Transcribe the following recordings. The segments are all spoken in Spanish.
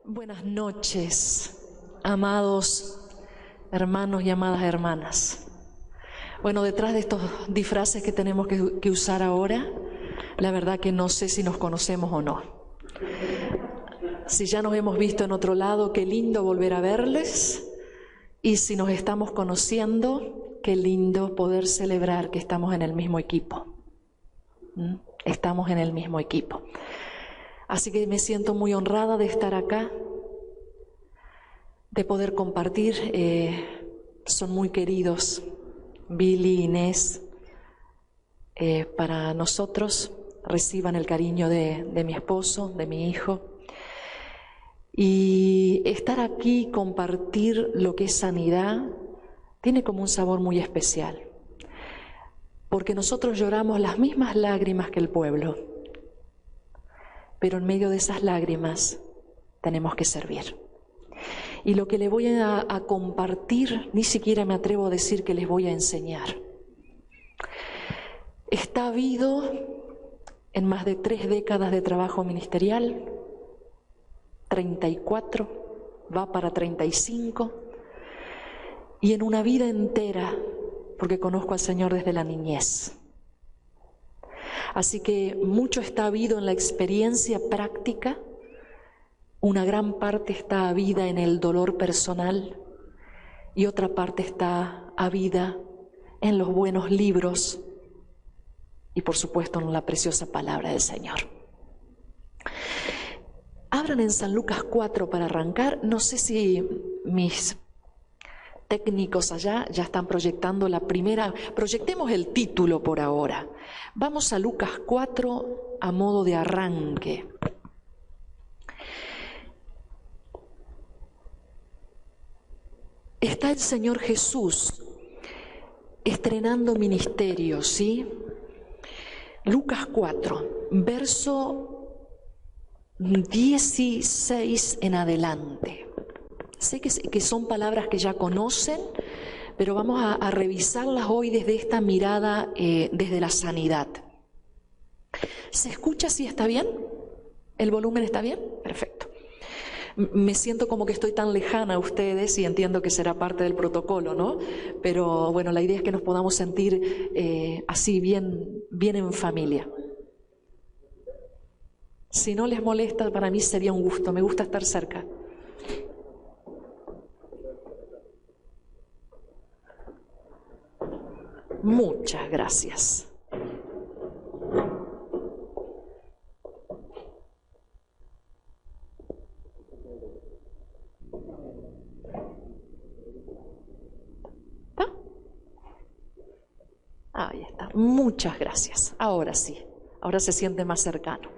Buenas noches, amados hermanos y amadas hermanas. Bueno, detrás de estos disfraces que tenemos que usar ahora, la verdad que no sé si nos conocemos o no. Si ya nos hemos visto en otro lado, qué lindo volver a verles. Y si nos estamos conociendo, qué lindo poder celebrar que estamos en el mismo equipo. Estamos en el mismo equipo. Así que me siento muy honrada de estar acá, de poder compartir. Son muy queridos, Billy, Inés, para nosotros. Reciban el cariño de mi esposo, de mi hijo. Y estar aquí, compartir lo que es sanidad, tiene como un sabor muy especial. Porque nosotros lloramos las mismas lágrimas que el pueblo. Pero en medio de esas lágrimas tenemos que servir. Y lo que le voy a compartir, ni siquiera me atrevo a decir que les voy a enseñar. Está habido en más de 3 décadas de trabajo ministerial, 34, va para 35, y en una vida entera, porque conozco al Señor desde la niñez. Así que mucho está habido en la experiencia práctica, una gran parte está habida en el dolor personal y otra parte está habida en los buenos libros y por supuesto en la preciosa palabra del Señor. Abran en San Lucas 4 para arrancar. No sé si mis técnicos allá ya están proyectando la primera. Proyectemos el título por ahora. Vamos a Lucas 4 a modo de arranque. Está el Señor Jesús estrenando ministerio, ¿sí? Lucas 4, verso 16 en adelante. Sé que son palabras que ya conocen, pero vamos a revisarlas hoy desde esta mirada, desde la sanidad. ¿Se escucha si está bien? ¿El volumen está bien? Perfecto. Me siento como que estoy tan lejana a ustedes y entiendo que será parte del protocolo, ¿no? Pero bueno, la idea es que nos podamos sentir así bien en familia. Si no les molesta, para mí sería un gusto. Me gusta estar cerca. Muchas gracias. ¿Está? Ahí está. Muchas gracias. Ahora sí. Ahora se siente más cercano.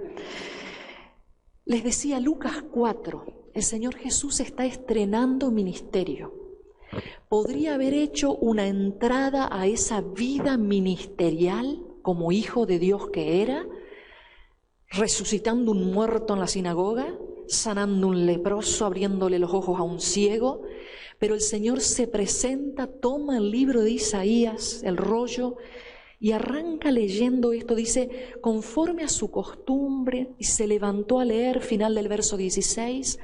Les decía, Lucas 4, el Señor Jesús está estrenando ministerio. Podría haber hecho una entrada a esa vida ministerial como hijo de Dios que era, resucitando un muerto en la sinagoga, sanando un leproso, abriéndole los ojos a un ciego, pero el Señor se presenta, toma el libro de Isaías, el rollo, y arranca leyendo esto. Dice, conforme a su costumbre, y se levantó a leer, final del verso 16,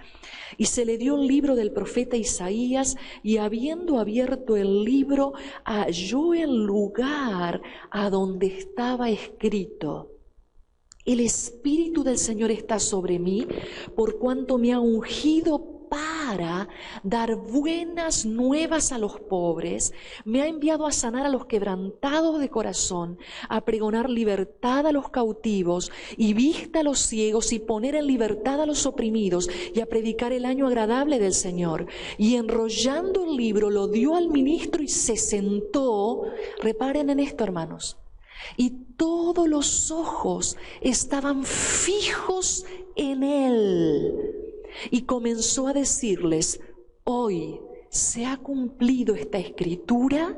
y se le dio el libro del profeta Isaías, y habiendo abierto el libro, halló el lugar a donde estaba escrito: el Espíritu del Señor está sobre mí, por cuanto me ha ungido para dar buenas nuevas a los pobres, me ha enviado a sanar a los quebrantados de corazón, a pregonar libertad a los cautivos y vista a los ciegos, y poner en libertad a los oprimidos, y a predicar el año agradable del Señor. Y enrollando el libro lo dio al ministro y se sentó. Reparen en esto, hermanos. Y todos los ojos estaban fijos en él. Y comenzó a decirles: hoy se ha cumplido esta escritura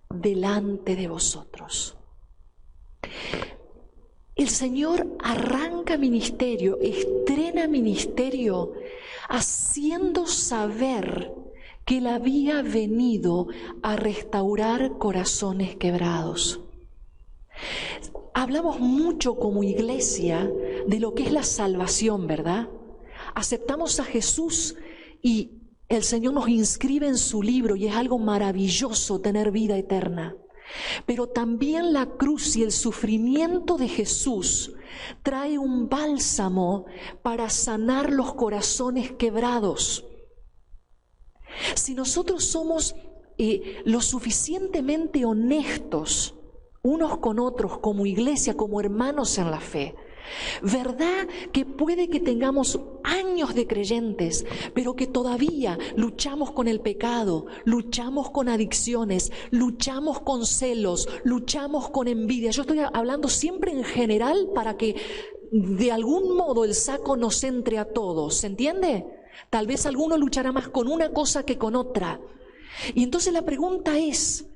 delante de vosotros. El Señor arranca ministerio, estrena ministerio, haciendo saber que Él había venido a restaurar corazones quebrados. Hablamos mucho como iglesia de lo que es la salvación, ¿verdad? aceptamos a Jesús y el Señor nos inscribe en su libro y es algo maravilloso tener vida eterna. Pero también la cruz y el sufrimiento de Jesús trae un bálsamo para sanar los corazones quebrados. Si nosotros somos lo suficientemente honestos unos con otros, como iglesia, como hermanos en la fe, ¿verdad que puede que tengamos años de creyentes, pero que todavía luchamos con el pecado, luchamos con adicciones, luchamos con celos, luchamos con envidia? Yo estoy hablando siempre en general para que de algún modo el saco nos entre a todos, ¿se entiende? Tal vez alguno luchará más con una cosa que con otra. Y entonces la pregunta es,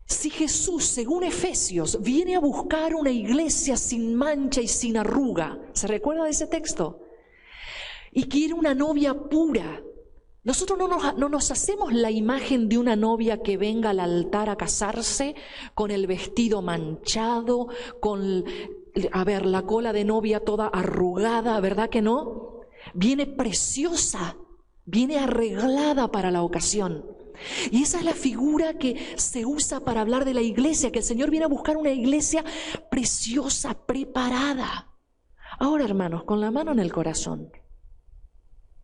si Jesús, según Efesios, viene a buscar una iglesia sin mancha y sin arruga, ¿se recuerda de ese texto? Y quiere una novia pura. Nosotros no nos hacemos la imagen de una novia que venga al altar a casarse con el vestido manchado, con, la cola de novia toda arrugada, ¿verdad que no? Viene preciosa, viene arreglada para la ocasión. Y esa es la figura que se usa para hablar de la iglesia, que el Señor viene a buscar una iglesia preciosa, preparada. Ahora, hermanos, con la mano en el corazón,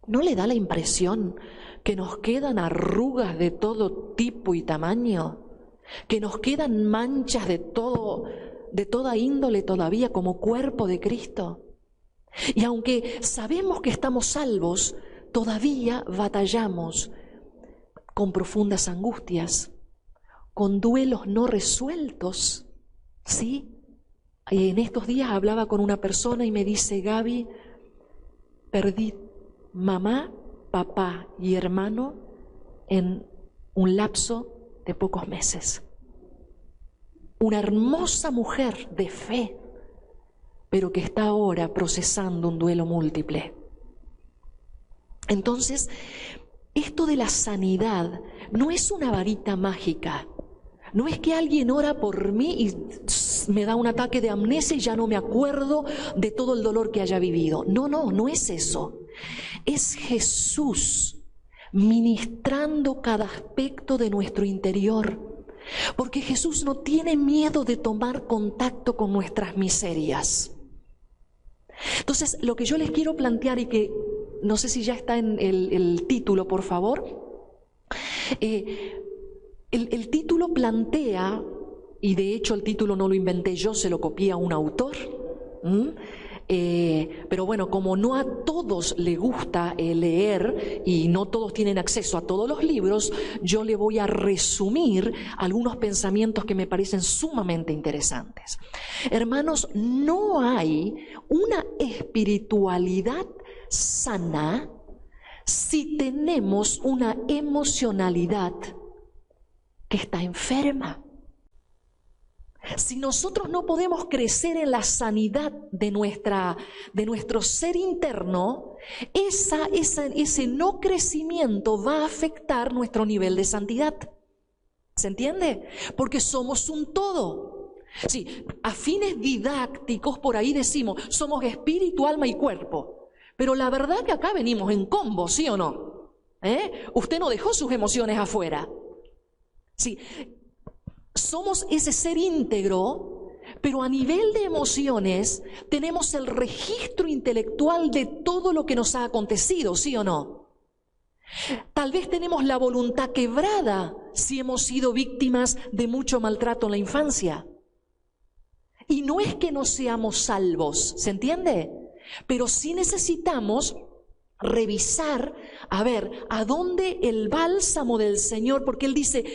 ¿no le da la impresión que nos quedan arrugas de todo tipo y tamaño? ¿Que nos quedan manchas de toda índole todavía como cuerpo de Cristo? Y aunque sabemos que estamos salvos, todavía batallamos con profundas angustias, con duelos no resueltos, ¿sí? Y en estos días hablaba con una persona y me dice, Gaby, perdí mamá, papá y hermano en un lapso de pocos meses. Una hermosa mujer de fe, pero que está ahora procesando un duelo múltiple. Entonces, esto de la sanidad no es una varita mágica. No es que alguien ora por mí y me da un ataque de amnesia y ya no me acuerdo de todo el dolor que haya vivido. No es eso. Es Jesús ministrando cada aspecto de nuestro interior. Porque Jesús no tiene miedo de tomar contacto con nuestras miserias. Entonces, lo que yo les quiero plantear y que no sé si ya está en el título, por favor. El título plantea, y de hecho el título no lo inventé yo, se lo copié a un autor. Pero bueno, como no a todos les gusta leer y no todos tienen acceso a todos los libros, yo le voy a resumir algunos pensamientos que me parecen sumamente interesantes. Hermanos, no hay una espiritualidad sana si tenemos una emocionalidad que está enferma. Si nosotros no podemos crecer en la sanidad de nuestro ser interno, ese no crecimiento va a afectar nuestro nivel de santidad. ¿Se entiende? Porque somos un todo. Sí, a fines didácticos por ahí decimos, somos espíritu, alma y cuerpo. Pero la verdad que acá venimos en combo, ¿sí o no? Usted no dejó sus emociones afuera. Sí, somos ese ser íntegro, pero a nivel de emociones tenemos el registro intelectual de todo lo que nos ha acontecido, ¿sí o no? Tal vez tenemos la voluntad quebrada si hemos sido víctimas de mucho maltrato en la infancia. Y no es que no seamos salvos, ¿se entiende? Pero sí necesitamos revisar, a ver, a dónde el bálsamo del Señor, porque Él dice,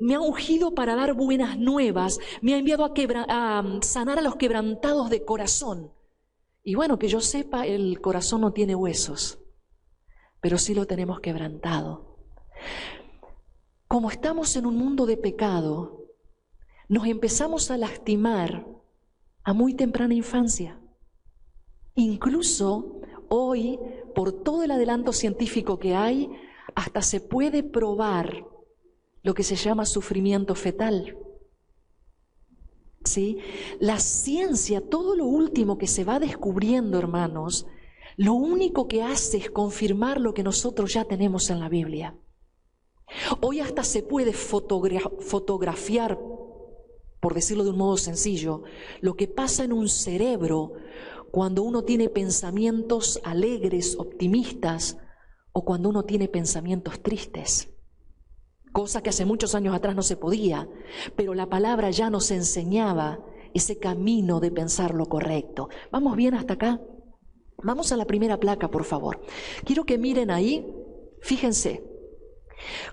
me ha ungido para dar buenas nuevas, me ha enviado a sanar a los quebrantados de corazón. Y bueno, que yo sepa, el corazón no tiene huesos, pero sí lo tenemos quebrantado. Como estamos en un mundo de pecado, nos empezamos a lastimar a muy temprana infancia. Incluso hoy, por todo el adelanto científico que hay, hasta se puede probar lo que se llama sufrimiento fetal. ¿Sí? La ciencia, todo lo último que se va descubriendo, hermanos, lo único que hace es confirmar lo que nosotros ya tenemos en la Biblia. Hoy hasta se puede fotografiar, por decirlo de un modo sencillo, lo que pasa en un cerebro cuando uno tiene pensamientos alegres, optimistas, o cuando uno tiene pensamientos tristes. Cosa que hace muchos años atrás no se podía, pero la palabra ya nos enseñaba ese camino de pensar lo correcto. ¿Vamos bien hasta acá? Vamos a la primera placa, por favor. Quiero que miren ahí, fíjense.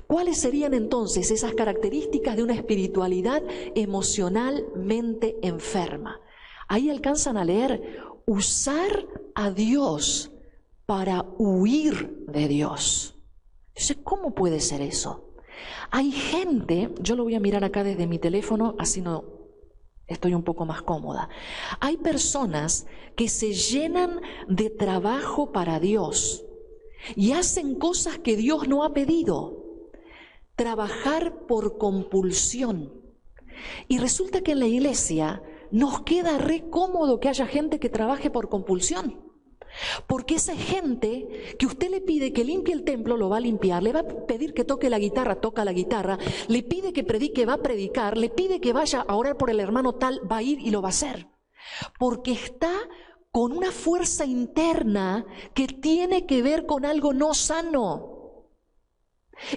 ¿Cuáles serían entonces esas características de una espiritualidad emocionalmente enferma? Ahí alcanzan a leer: usar a Dios para huir de Dios. Entonces, ¿cómo puede ser eso? Hay gente, yo lo voy a mirar acá desde mi teléfono, así no estoy un poco más cómoda. Hay personas que se llenan de trabajo para Dios y hacen cosas que Dios no ha pedido. Trabajar por compulsión. Y resulta que en la iglesia nos queda re cómodo que haya gente que trabaje por compulsión. Porque esa gente que usted le pide que limpie el templo, lo va a limpiar, le va a pedir que toque la guitarra, toca la guitarra, le pide que predique, va a predicar, le pide que vaya a orar por el hermano tal, va a ir y lo va a hacer. Porque está con una fuerza interna que tiene que ver con algo no sano.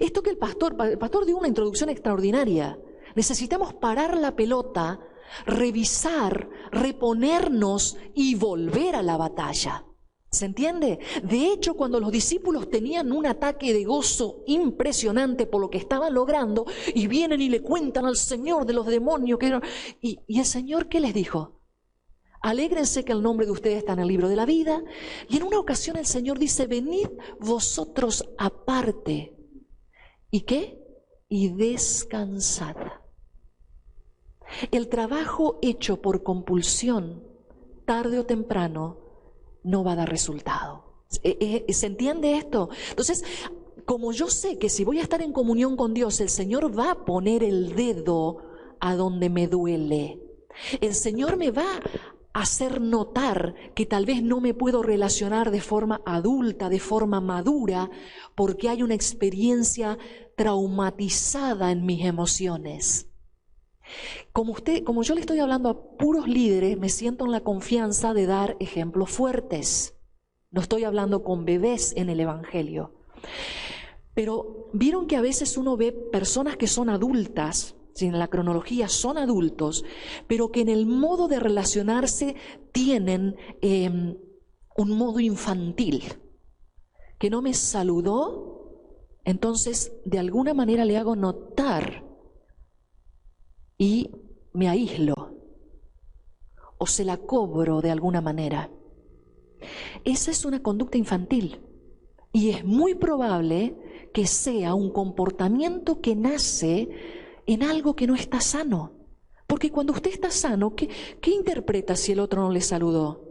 Esto que el pastor dio una introducción extraordinaria. Necesitamos parar la pelota, revisar, reponernos y volver a la batalla. ¿Se entiende? De hecho, cuando los discípulos tenían un ataque de gozo impresionante por lo que estaban logrando, y vienen y le cuentan al Señor de los demonios, y el Señor, ¿qué les dijo? Alégrense que el nombre de ustedes está en el libro de la vida. Y en una ocasión el Señor dice: venid vosotros aparte. ¿Y qué? Y descansad. El trabajo hecho por compulsión, tarde o temprano, no va a dar resultado. ¿Se entiende esto? Entonces, como yo sé que si voy a estar en comunión con Dios, el Señor va a poner el dedo a donde me duele. El Señor me va a hacer notar que tal vez no me puedo relacionar de forma adulta, de forma madura, porque hay una experiencia traumatizada en mis emociones. Como yo le estoy hablando a puros líderes, me siento en la confianza de dar ejemplos fuertes. No estoy hablando con bebés en el Evangelio. Pero vieron que a veces uno ve personas que son adultas, en la cronología son adultos, pero que en el modo de relacionarse tienen un modo infantil. Que no me saludó, entonces de alguna manera le hago notar y me aíslo o se la cobro de alguna manera. Esa es una conducta infantil y es muy probable que sea un comportamiento que nace en algo que no está sano. Porque cuando usted está sano, ¿qué interpreta si el otro no le saludó?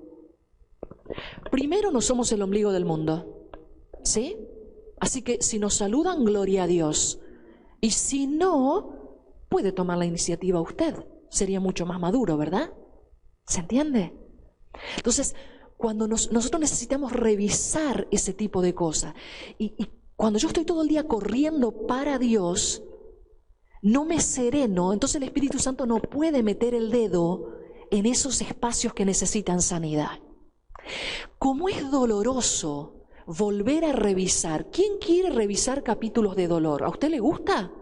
Primero, no somos el ombligo del mundo, ¿sí? Así que si nos saludan, gloria a Dios. Y si no, puede tomar la iniciativa usted. Sería mucho más maduro, ¿verdad? ¿Se entiende? Entonces, cuando nosotros necesitamos revisar ese tipo de cosas, y cuando yo estoy todo el día corriendo para Dios, no me sereno, entonces el Espíritu Santo no puede meter el dedo en esos espacios que necesitan sanidad. Como es doloroso volver a revisar. ¿Quién quiere revisar capítulos de dolor? ¿A usted le gusta?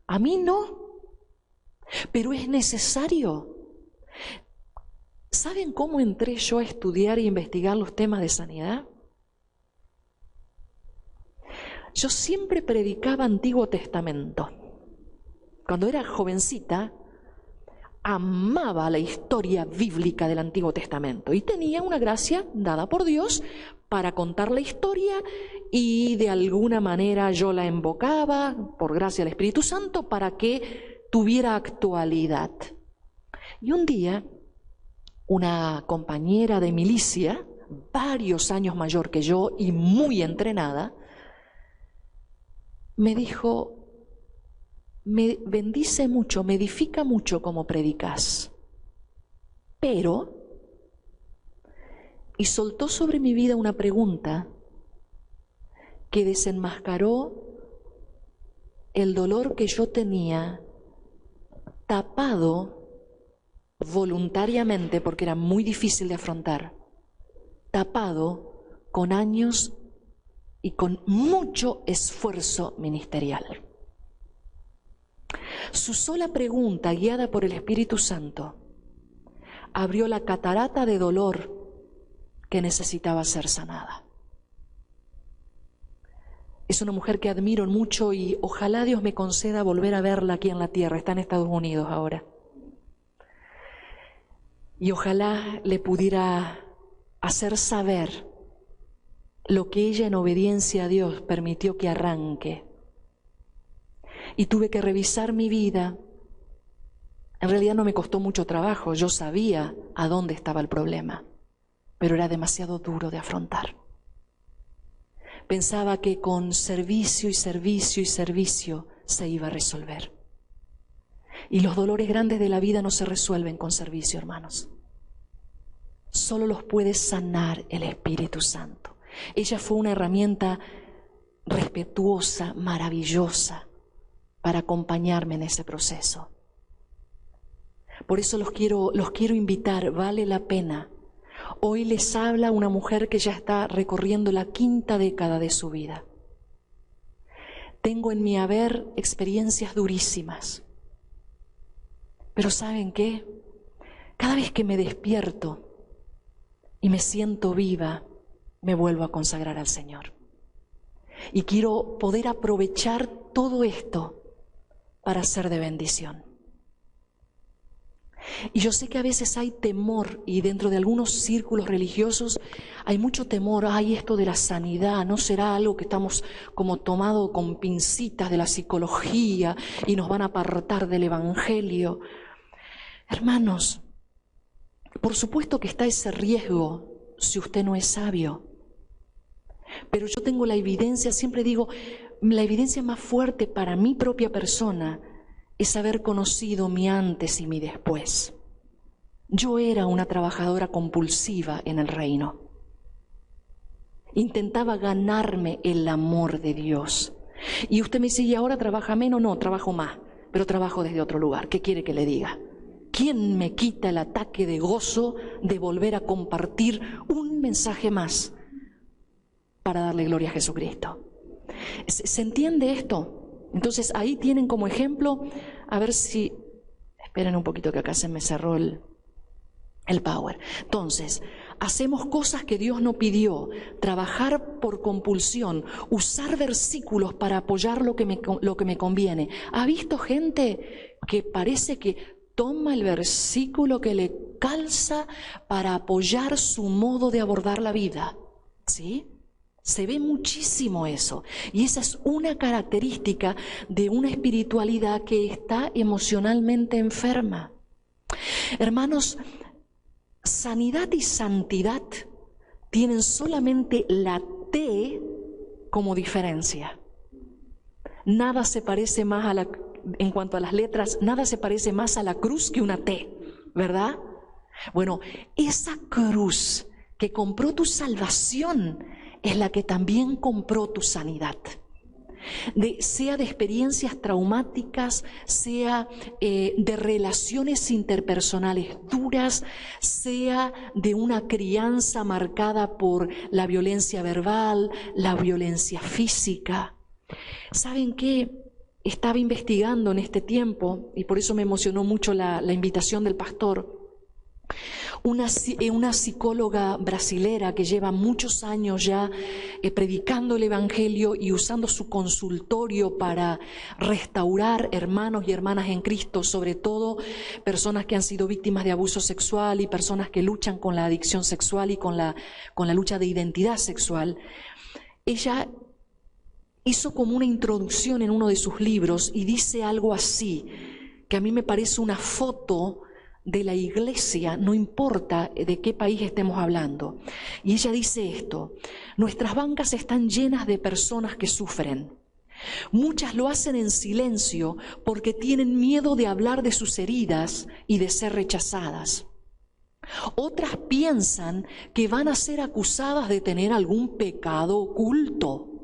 A mí no. Pero es necesario. ¿Saben cómo entré yo a estudiar e investigar los temas de sanidad? Yo siempre predicaba Antiguo Testamento. Cuando era jovencita, amaba la historia bíblica del Antiguo Testamento y tenía una gracia dada por Dios para contar la historia y de alguna manera yo la invocaba, por gracia del Espíritu Santo, para que tuviera actualidad. Y un día, una compañera de milicia, varios años mayor que yo y muy entrenada, me dijo: me bendice mucho, me edifica mucho como predicas, pero y soltó sobre mi vida una pregunta que desenmascaró el dolor que yo tenía tapado voluntariamente, porque era muy difícil de afrontar, tapado con años y con mucho esfuerzo ministerial. Su sola pregunta, guiada por el Espíritu Santo, abrió la catarata de dolor que necesitaba ser sanada. Es una mujer que admiro mucho y ojalá Dios me conceda volver a verla aquí en la tierra. Está en Estados Unidos ahora. Y ojalá le pudiera hacer saber lo que ella en obediencia a Dios permitió que arranque. Y tuve que revisar mi vida. En realidad no me costó mucho trabajo, yo sabía a dónde estaba el problema, pero era demasiado duro de afrontar. Pensaba que con servicio y servicio y servicio se iba a resolver. Y los dolores grandes de la vida no se resuelven con servicio, hermanos. Solo los puede sanar el Espíritu Santo. Ella fue una herramienta respetuosa, maravillosa, para acompañarme en ese proceso. Por eso los quiero invitar, vale la pena. Hoy les habla una mujer que ya está recorriendo la 5ª década de su vida. Tengo en mi haber experiencias durísimas. Pero ¿saben qué? Cada vez que me despierto y me siento viva, me vuelvo a consagrar al Señor. Y quiero poder aprovechar todo esto para ser de bendición. Y yo sé que a veces hay temor, y dentro de algunos círculos religiosos hay mucho temor. Ay, esto de la sanidad, ¿no será algo que estamos como tomado con pincitas de la psicología y nos van a apartar del Evangelio? Hermanos, por supuesto que está ese riesgo si usted no es sabio. Pero yo tengo la evidencia, siempre digo, la evidencia más fuerte para mi propia persona es haber conocido mi antes y mi después. Yo era una trabajadora compulsiva en el reino. Intentaba ganarme el amor de Dios. Y usted me dice, ¿y ahora trabaja menos? No, trabajo más, pero trabajo desde otro lugar. ¿Qué quiere que le diga? ¿Quién me quita el ataque de gozo de volver a compartir un mensaje más para darle gloria a Jesucristo? ¿Se entiende esto? Entonces ahí tienen como ejemplo, a ver si, esperen un poquito que acá se me cerró el power. Entonces, hacemos cosas que Dios no pidió, trabajar por compulsión, usar versículos para apoyar lo que me conviene. ¿Ha visto gente que parece que toma el versículo que le calza para apoyar su modo de abordar la vida? ¿Sí? Se ve muchísimo eso, y esa es una característica de una espiritualidad que está emocionalmente enferma. Hermanos, sanidad y santidad tienen solamente la T como diferencia. Nada se parece más en cuanto a las letras, nada se parece más a la cruz que una T, ¿verdad? Bueno, esa cruz que compró tu salvación es la que también compró tu sanidad. Sea de experiencias traumáticas, sea de relaciones interpersonales duras, sea de una crianza marcada por la violencia verbal, la violencia física. ¿Saben qué? Estaba investigando en este tiempo, y por eso me emocionó mucho la invitación del pastor. Una psicóloga brasilera que lleva muchos años ya predicando el Evangelio y usando su consultorio para restaurar hermanos y hermanas en Cristo, sobre todo personas que han sido víctimas de abuso sexual y personas que luchan con la adicción sexual y con la lucha de identidad sexual. Ella hizo como una introducción en uno de sus libros y dice algo así, que a mí me parece una foto de la iglesia, no importa de qué país estemos hablando. Y ella dice esto: nuestras bancas están llenas de personas que sufren. Muchas lo hacen en silencio porque tienen miedo de hablar de sus heridas y de ser rechazadas. Otras piensan que van a ser acusadas de tener algún pecado oculto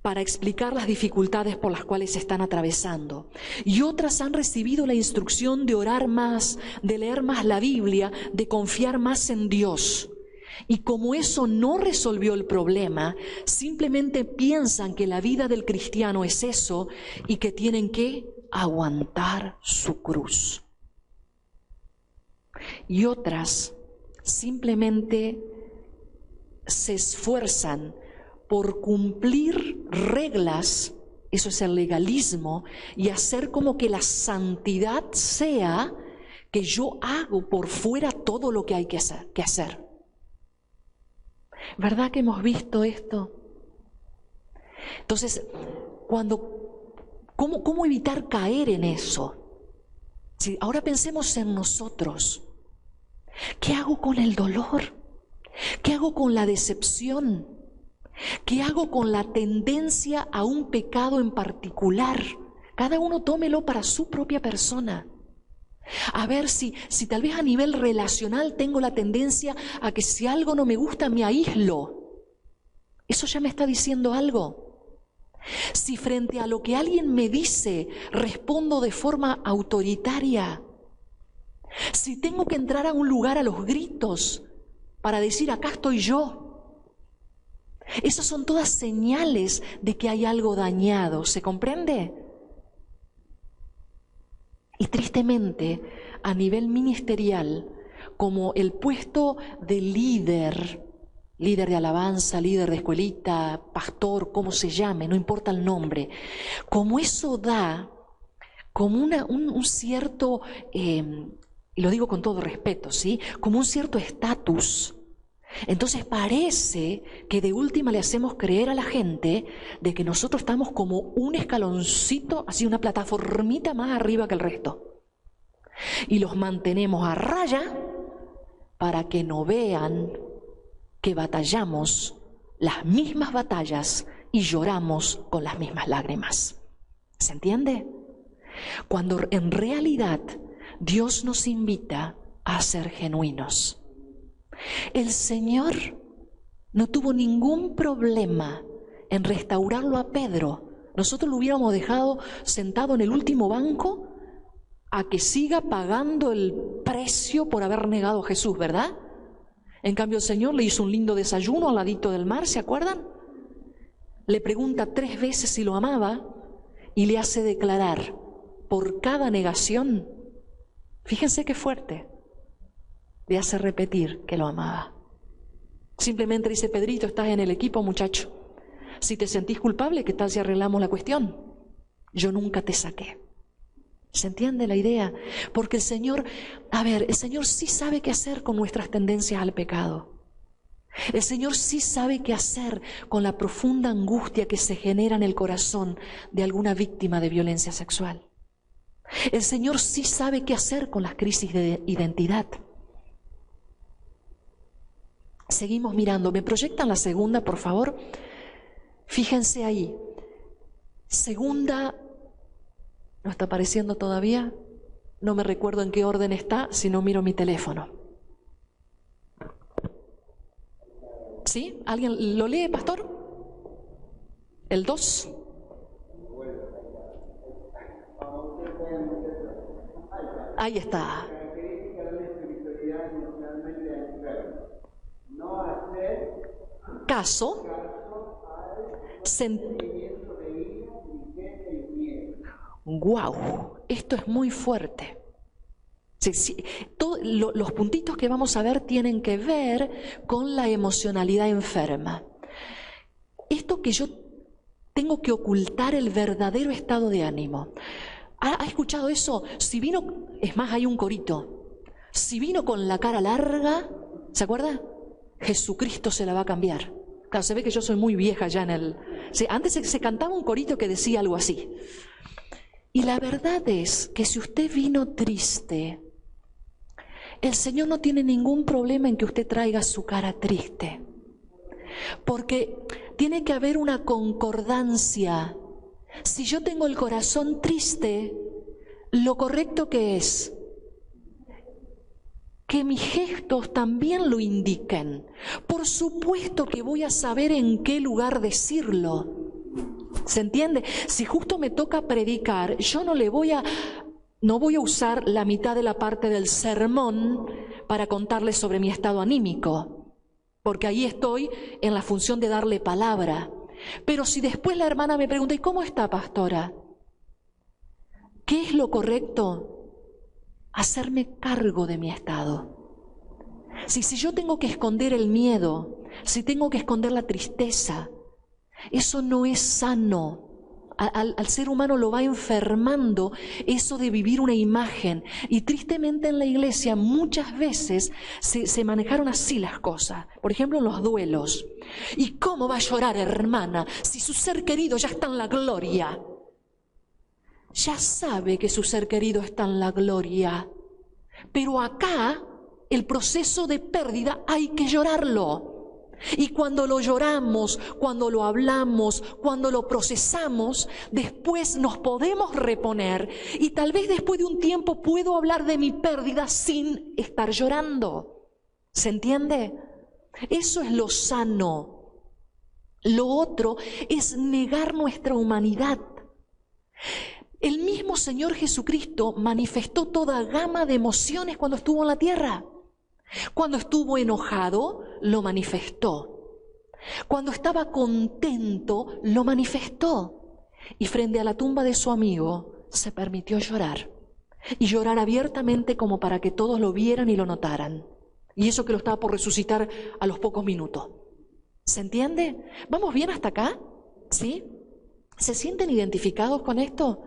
para explicar las dificultades por las cuales se están atravesando. Y otras han recibido la instrucción de orar más, de leer más la Biblia, de confiar más en Dios. Y como eso no resolvió el problema, simplemente piensan que la vida del cristiano es eso y que tienen que aguantar su cruz. Y otras simplemente se esfuerzan por cumplir reglas, eso es el legalismo, y hacer como que la santidad sea que yo hago por fuera todo lo que hay que hacer. ¿Verdad que hemos visto esto? Entonces, ¿cómo evitar caer en eso? Si ahora pensemos en nosotros. ¿Qué hago con el dolor? ¿Qué hago con la decepción? ¿Qué hago con la tendencia a un pecado en particular? Cada uno tómelo para su propia persona. A ver si tal vez a nivel relacional tengo la tendencia a que si algo no me gusta me aíslo. Eso ya me está diciendo algo. Si frente a lo que alguien me dice respondo de forma autoritaria. Si tengo que entrar a un lugar a los gritos para decir acá estoy yo. Esas son todas señales de que hay algo dañado, ¿se comprende? Y tristemente, a nivel ministerial, como el puesto de líder de alabanza, líder de escuelita, pastor, como se llame, no importa el nombre, como eso da como un cierto, y lo digo con todo respeto, ¿sí? Como un cierto estatus. Entonces parece que de última le hacemos creer a la gente de que nosotros estamos como un escaloncito, así una plataformita más arriba que el resto. Y los mantenemos a raya para que no vean que batallamos las mismas batallas y lloramos con las mismas lágrimas. ¿Se entiende? Cuando en realidad Dios nos invita a ser genuinos. El Señor no tuvo ningún problema en restaurarlo a Pedro. Nosotros lo hubiéramos dejado sentado en el último banco a que siga pagando el precio por haber negado a Jesús, ¿verdad? En cambio el Señor le hizo un lindo desayuno al ladito del mar, ¿se acuerdan? Le pregunta 3 veces si lo amaba y le hace declarar por cada negación, fíjense qué fuerte, le hace repetir que lo amaba. Simplemente dice, Pedrito, estás en el equipo, muchacho. Si te sentís culpable, ¿qué tal si arreglamos la cuestión? Yo nunca te saqué. ¿Se entiende la idea? Porque el Señor sí sabe qué hacer con nuestras tendencias al pecado. El Señor sí sabe qué hacer con la profunda angustia que se genera en el corazón de alguna víctima de violencia sexual. El Señor sí sabe qué hacer con las crisis de identidad. Seguimos mirando. ¿Me proyectan la segunda, por favor? Fíjense ahí. Segunda, ¿no está apareciendo todavía? No me recuerdo en qué orden está, si no miro mi teléfono. ¿Sí? ¿Alguien lo lee, pastor? ¿El 2? Ahí está. Caso. Wow, esto es muy fuerte. Los puntitos que vamos a ver tienen que ver con la emocionalidad enferma. Esto que yo tengo que ocultar el verdadero estado de ánimo. ¿Ha escuchado eso? Si vino, es más, hay un corito. Si vino con la cara larga, ¿se acuerda? Jesucristo se la va a cambiar. Claro, se ve que yo soy muy vieja ya en el... Sí, antes se cantaba un corito que decía algo así. Y la verdad es que si usted vino triste, el Señor no tiene ningún problema en que usted traiga su cara triste. Porque tiene que haber una concordancia. Si yo tengo el corazón triste, lo correcto que es que mis gestos también lo indiquen. Por supuesto que voy a saber en qué lugar decirlo. ¿Se entiende? Si justo me toca predicar, yo no voy a usar la mitad de la parte del sermón para contarles sobre mi estado anímico, porque ahí estoy en la función de darle palabra. Pero si después la hermana me pregunta, ¿y cómo está, pastora? ¿Qué es lo correcto? Hacerme cargo de mi estado. Si yo tengo que esconder el miedo, si tengo que esconder la tristeza, eso no es sano. Al ser humano lo va enfermando eso de vivir una imagen. Y tristemente en la iglesia muchas veces se manejaron así las cosas. Por ejemplo, en los duelos. ¿Y cómo va a llorar, hermana, si su ser querido ya está en la gloria? Ya sabe que su ser querido está en la gloria. Pero acá, el proceso de pérdida hay que llorarlo. Y cuando lo lloramos, cuando lo hablamos, cuando lo procesamos, después nos podemos reponer. Y tal vez después de un tiempo puedo hablar de mi pérdida sin estar llorando. ¿Se entiende? Eso es lo sano. Lo otro es negar nuestra humanidad. El mismo Señor Jesucristo manifestó toda gama de emociones cuando estuvo en la tierra. Cuando estuvo enojado, lo manifestó. Cuando estaba contento, lo manifestó. Y frente a la tumba de su amigo, se permitió llorar. Y llorar abiertamente como para que todos lo vieran y lo notaran. Y eso que lo estaba por resucitar a los pocos minutos. ¿Se entiende? ¿Vamos bien hasta acá? ¿Sí? ¿Se sienten identificados con esto?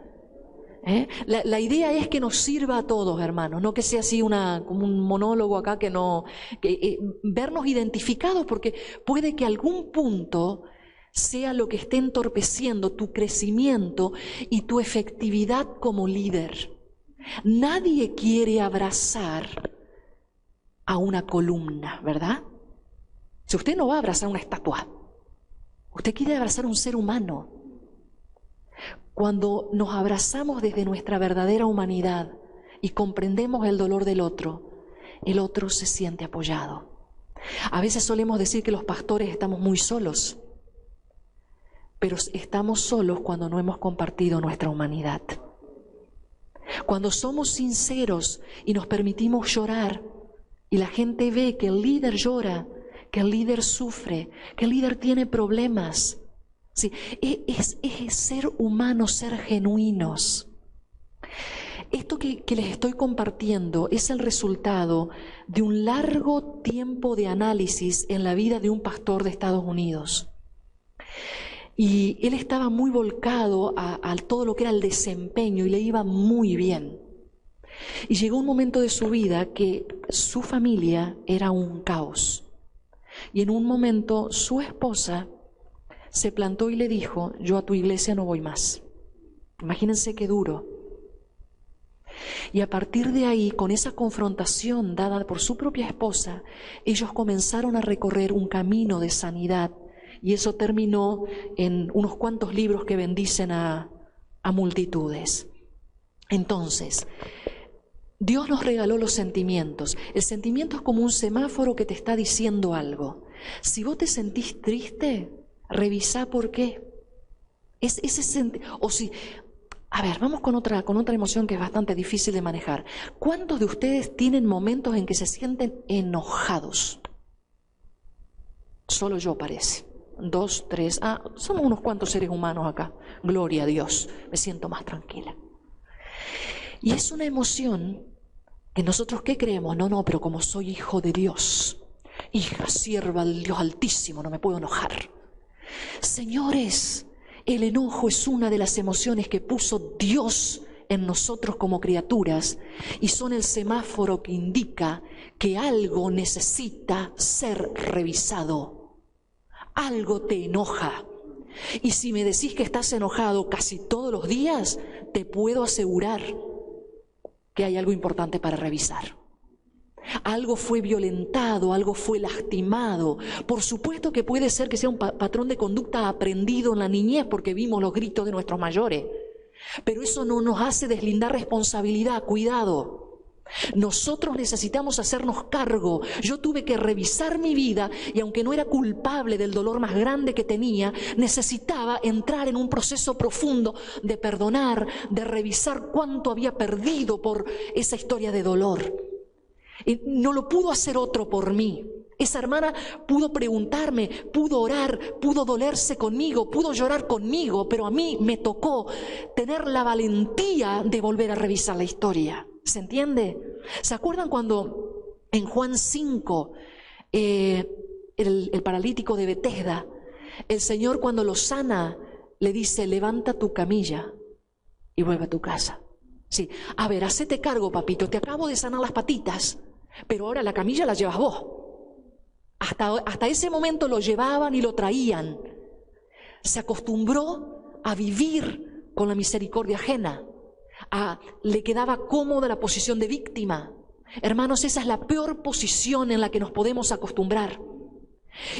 La idea es que nos sirva a todos, hermanos, no que sea así como un monólogo acá, vernos identificados, porque puede que algún punto sea lo que esté entorpeciendo tu crecimiento y tu efectividad como líder. Nadie quiere abrazar a una columna, ¿verdad? Si usted no va a abrazar una estatua, usted quiere abrazar a un ser humano. Cuando nos abrazamos desde nuestra verdadera humanidad y comprendemos el dolor del otro se siente apoyado. A veces solemos decir que los pastores estamos muy solos, pero estamos solos cuando no hemos compartido nuestra humanidad. Cuando somos sinceros y nos permitimos llorar y la gente ve que el líder llora, que el líder sufre, que el líder tiene problemas. Sí, es ser humanos, ser genuinos. Esto que les estoy compartiendo es el resultado de un largo tiempo de análisis en la vida de un pastor de Estados Unidos. Y él estaba muy volcado a todo lo que era el desempeño y le iba muy bien. Y llegó un momento de su vida que su familia era un caos. Y en un momento su esposa se plantó y le dijo, yo a tu iglesia no voy más. Imagínense qué duro. Y a partir de ahí, con esa confrontación dada por su propia esposa, ellos comenzaron a recorrer un camino de sanidad. Y eso terminó en unos cuantos libros que bendicen a multitudes. Entonces, Dios nos regaló los sentimientos. El sentimiento es como un semáforo que te está diciendo algo. Si vos te sentís triste, revisá por qué. Vamos con otra emoción que es bastante difícil de manejar. ¿Cuántos de ustedes tienen momentos en que se sienten enojados? Solo yo parece. 2, 3, somos unos cuantos seres humanos acá. Gloria a Dios, me siento más tranquila. Y es una emoción que nosotros, ¿qué creemos? No, pero como soy hijo de Dios, hija, sierva del Dios Altísimo, no me puedo enojar. Señores, el enojo es una de las emociones que puso Dios en nosotros como criaturas y son el semáforo que indica que algo necesita ser revisado. Algo te enoja. Y si me decís que estás enojado casi todos los días, te puedo asegurar que hay algo importante para revisar. Algo fue violentado, algo fue lastimado. Por supuesto que puede ser que sea un patrón de conducta aprendido en la niñez porque vimos los gritos de nuestros mayores. Pero eso no nos hace deslindar responsabilidad, cuidado. Nosotros necesitamos hacernos cargo. Yo tuve que revisar mi vida y aunque no era culpable del dolor más grande que tenía, necesitaba entrar en un proceso profundo de perdonar, de revisar cuánto había perdido por esa historia de dolor. Y no lo pudo hacer otro por mí. Esa hermana pudo preguntarme, pudo orar, pudo dolerse conmigo, pudo llorar conmigo, pero a mí me tocó tener la valentía de volver a revisar la historia. ¿Se entiende? ¿Se acuerdan cuando en Juan 5, el paralítico de Betesda, el Señor cuando lo sana le dice, levanta tu camilla y vuelve a tu casa? Sí, a ver, hacete cargo, papito, te acabo de sanar las patitas, pero ahora la camilla la llevas vos. Hasta ese momento lo llevaban y lo traían. Se acostumbró a vivir con la misericordia ajena. Le quedaba cómoda la posición de víctima. Hermanos, esa es la peor posición en la que nos podemos acostumbrar.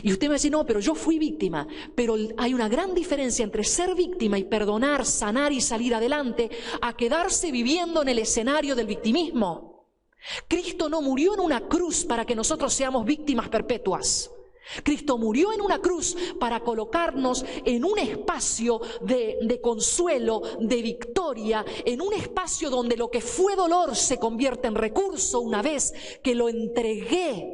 Y usted me dice, no, pero yo fui víctima. Pero hay una gran diferencia entre ser víctima y perdonar, sanar y salir adelante, a quedarse viviendo en el escenario del victimismo. Cristo no murió en una cruz para que nosotros seamos víctimas perpetuas. Cristo murió en una cruz para colocarnos en un espacio de consuelo, de victoria, en un espacio donde lo que fue dolor se convierte en recurso una vez que lo entregué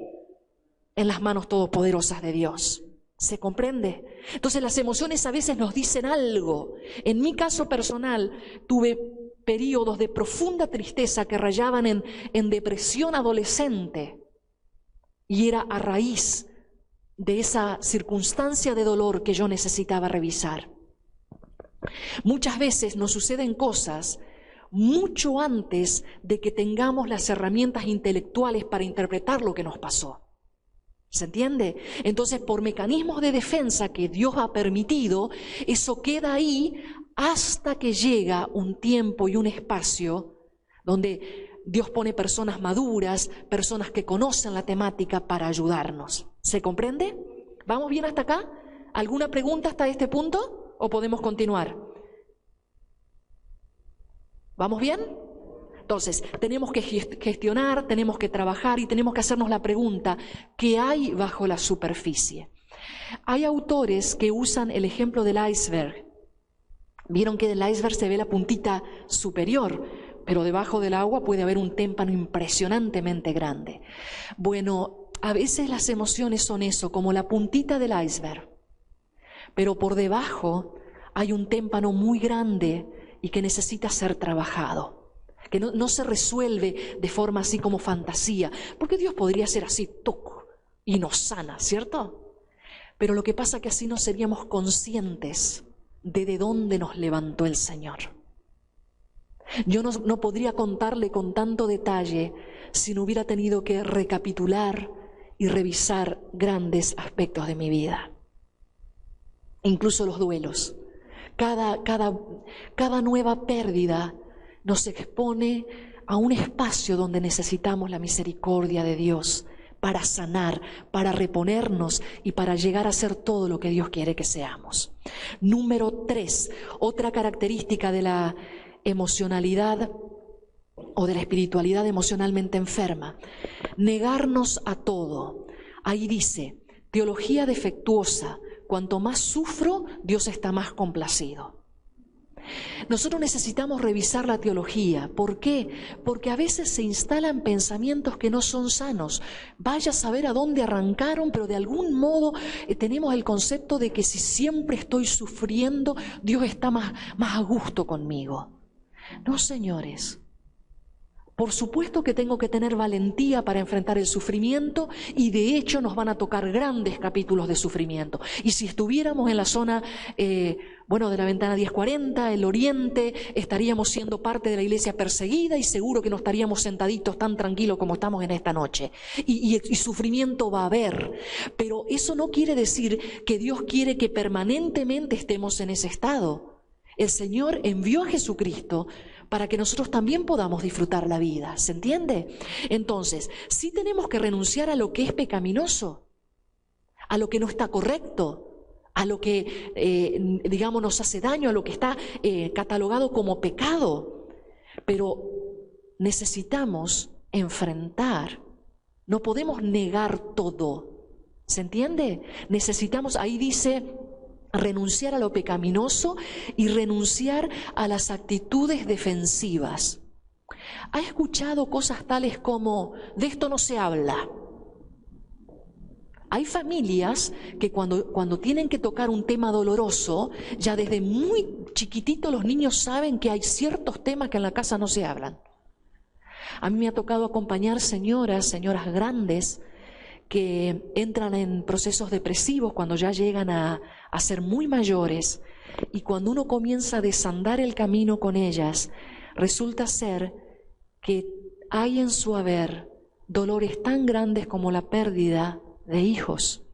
en las manos todopoderosas de Dios. ¿Se comprende? Entonces las emociones a veces nos dicen algo. En mi caso personal tuve periodos de profunda tristeza que rayaban en depresión adolescente y era a raíz de esa circunstancia de dolor que yo necesitaba revisar. Muchas veces nos suceden cosas mucho antes de que tengamos las herramientas intelectuales para interpretar lo que nos pasó. ¿Se entiende? Entonces, por mecanismos de defensa que Dios ha permitido, eso queda ahí hasta que llega un tiempo y un espacio donde Dios pone personas maduras, personas que conocen la temática para ayudarnos. ¿Se comprende? ¿Vamos bien hasta acá? ¿Alguna pregunta hasta este punto? ¿O podemos continuar? ¿Vamos bien? Entonces, tenemos que gestionar, tenemos que trabajar y tenemos que hacernos la pregunta, ¿qué hay bajo la superficie? Hay autores que usan el ejemplo del iceberg. Vieron que del iceberg se ve la puntita superior, pero debajo del agua puede haber un témpano impresionantemente grande. Bueno, a veces las emociones son eso, como la puntita del iceberg, pero por debajo hay un témpano muy grande y que necesita ser trabajado. Que no se resuelve de forma así como fantasía, porque Dios podría ser así, toc, y nos sana, ¿cierto? Pero lo que pasa es que así no seríamos conscientes de dónde nos levantó el Señor. Yo no podría contarle con tanto detalle si no hubiera tenido que recapitular y revisar grandes aspectos de mi vida. Incluso los duelos. Cada nueva pérdida nos expone a un espacio donde necesitamos la misericordia de Dios para sanar, para reponernos y para llegar a ser todo lo que Dios quiere que seamos. Número 3, otra característica de la emocionalidad o de la espiritualidad emocionalmente enferma, negarnos a todo. Ahí dice, teología defectuosa, cuanto más sufro, Dios está más complacido. Nosotros necesitamos revisar la teología. ¿Por qué? Porque a veces se instalan pensamientos que no son sanos. Vaya a saber a dónde arrancaron, pero de algún modo tenemos el concepto de que si siempre estoy sufriendo, Dios está más a gusto conmigo. No, señores. Por supuesto que tengo que tener valentía para enfrentar el sufrimiento y de hecho nos van a tocar grandes capítulos de sufrimiento. Y si estuviéramos en la zona, de la ventana 1040, el oriente, estaríamos siendo parte de la iglesia perseguida y seguro que no estaríamos sentaditos tan tranquilos como estamos en esta noche. Y sufrimiento va a haber. Pero eso no quiere decir que Dios quiere que permanentemente estemos en ese estado. El Señor envió a Jesucristo para que nosotros también podamos disfrutar la vida, ¿se entiende? Entonces, sí tenemos que renunciar a lo que es pecaminoso, a lo que no está correcto, a lo que, nos hace daño, a lo que está catalogado como pecado. Pero necesitamos enfrentar. No podemos negar todo. ¿Se entiende? Necesitamos, ahí dice, renunciar a lo pecaminoso y renunciar a las actitudes defensivas. ¿Ha escuchado cosas tales como, de esto no se habla? Hay familias que cuando tienen que tocar un tema doloroso, ya desde muy chiquitito los niños saben que hay ciertos temas que en la casa no se hablan. A mí me ha tocado acompañar señoras grandes que entran en procesos depresivos cuando ya llegan a ser muy mayores, y cuando uno comienza a desandar el camino con ellas, resulta ser que hay en su haber dolores tan grandes como la pérdida de hijos.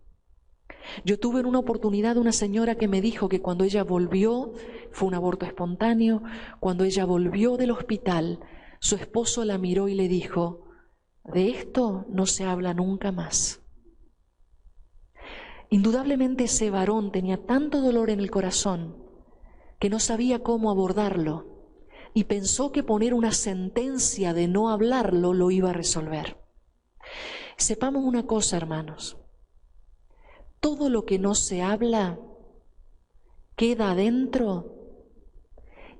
Yo tuve en una oportunidad una señora que me dijo que cuando ella volvió, fue un aborto espontáneo, cuando ella volvió del hospital, su esposo la miró y le dijo, de esto no se habla nunca más. Indudablemente ese varón tenía tanto dolor en el corazón que no sabía cómo abordarlo y pensó que poner una sentencia de no hablarlo lo iba a resolver. Sepamos una cosa, hermanos, todo lo que no se habla queda adentro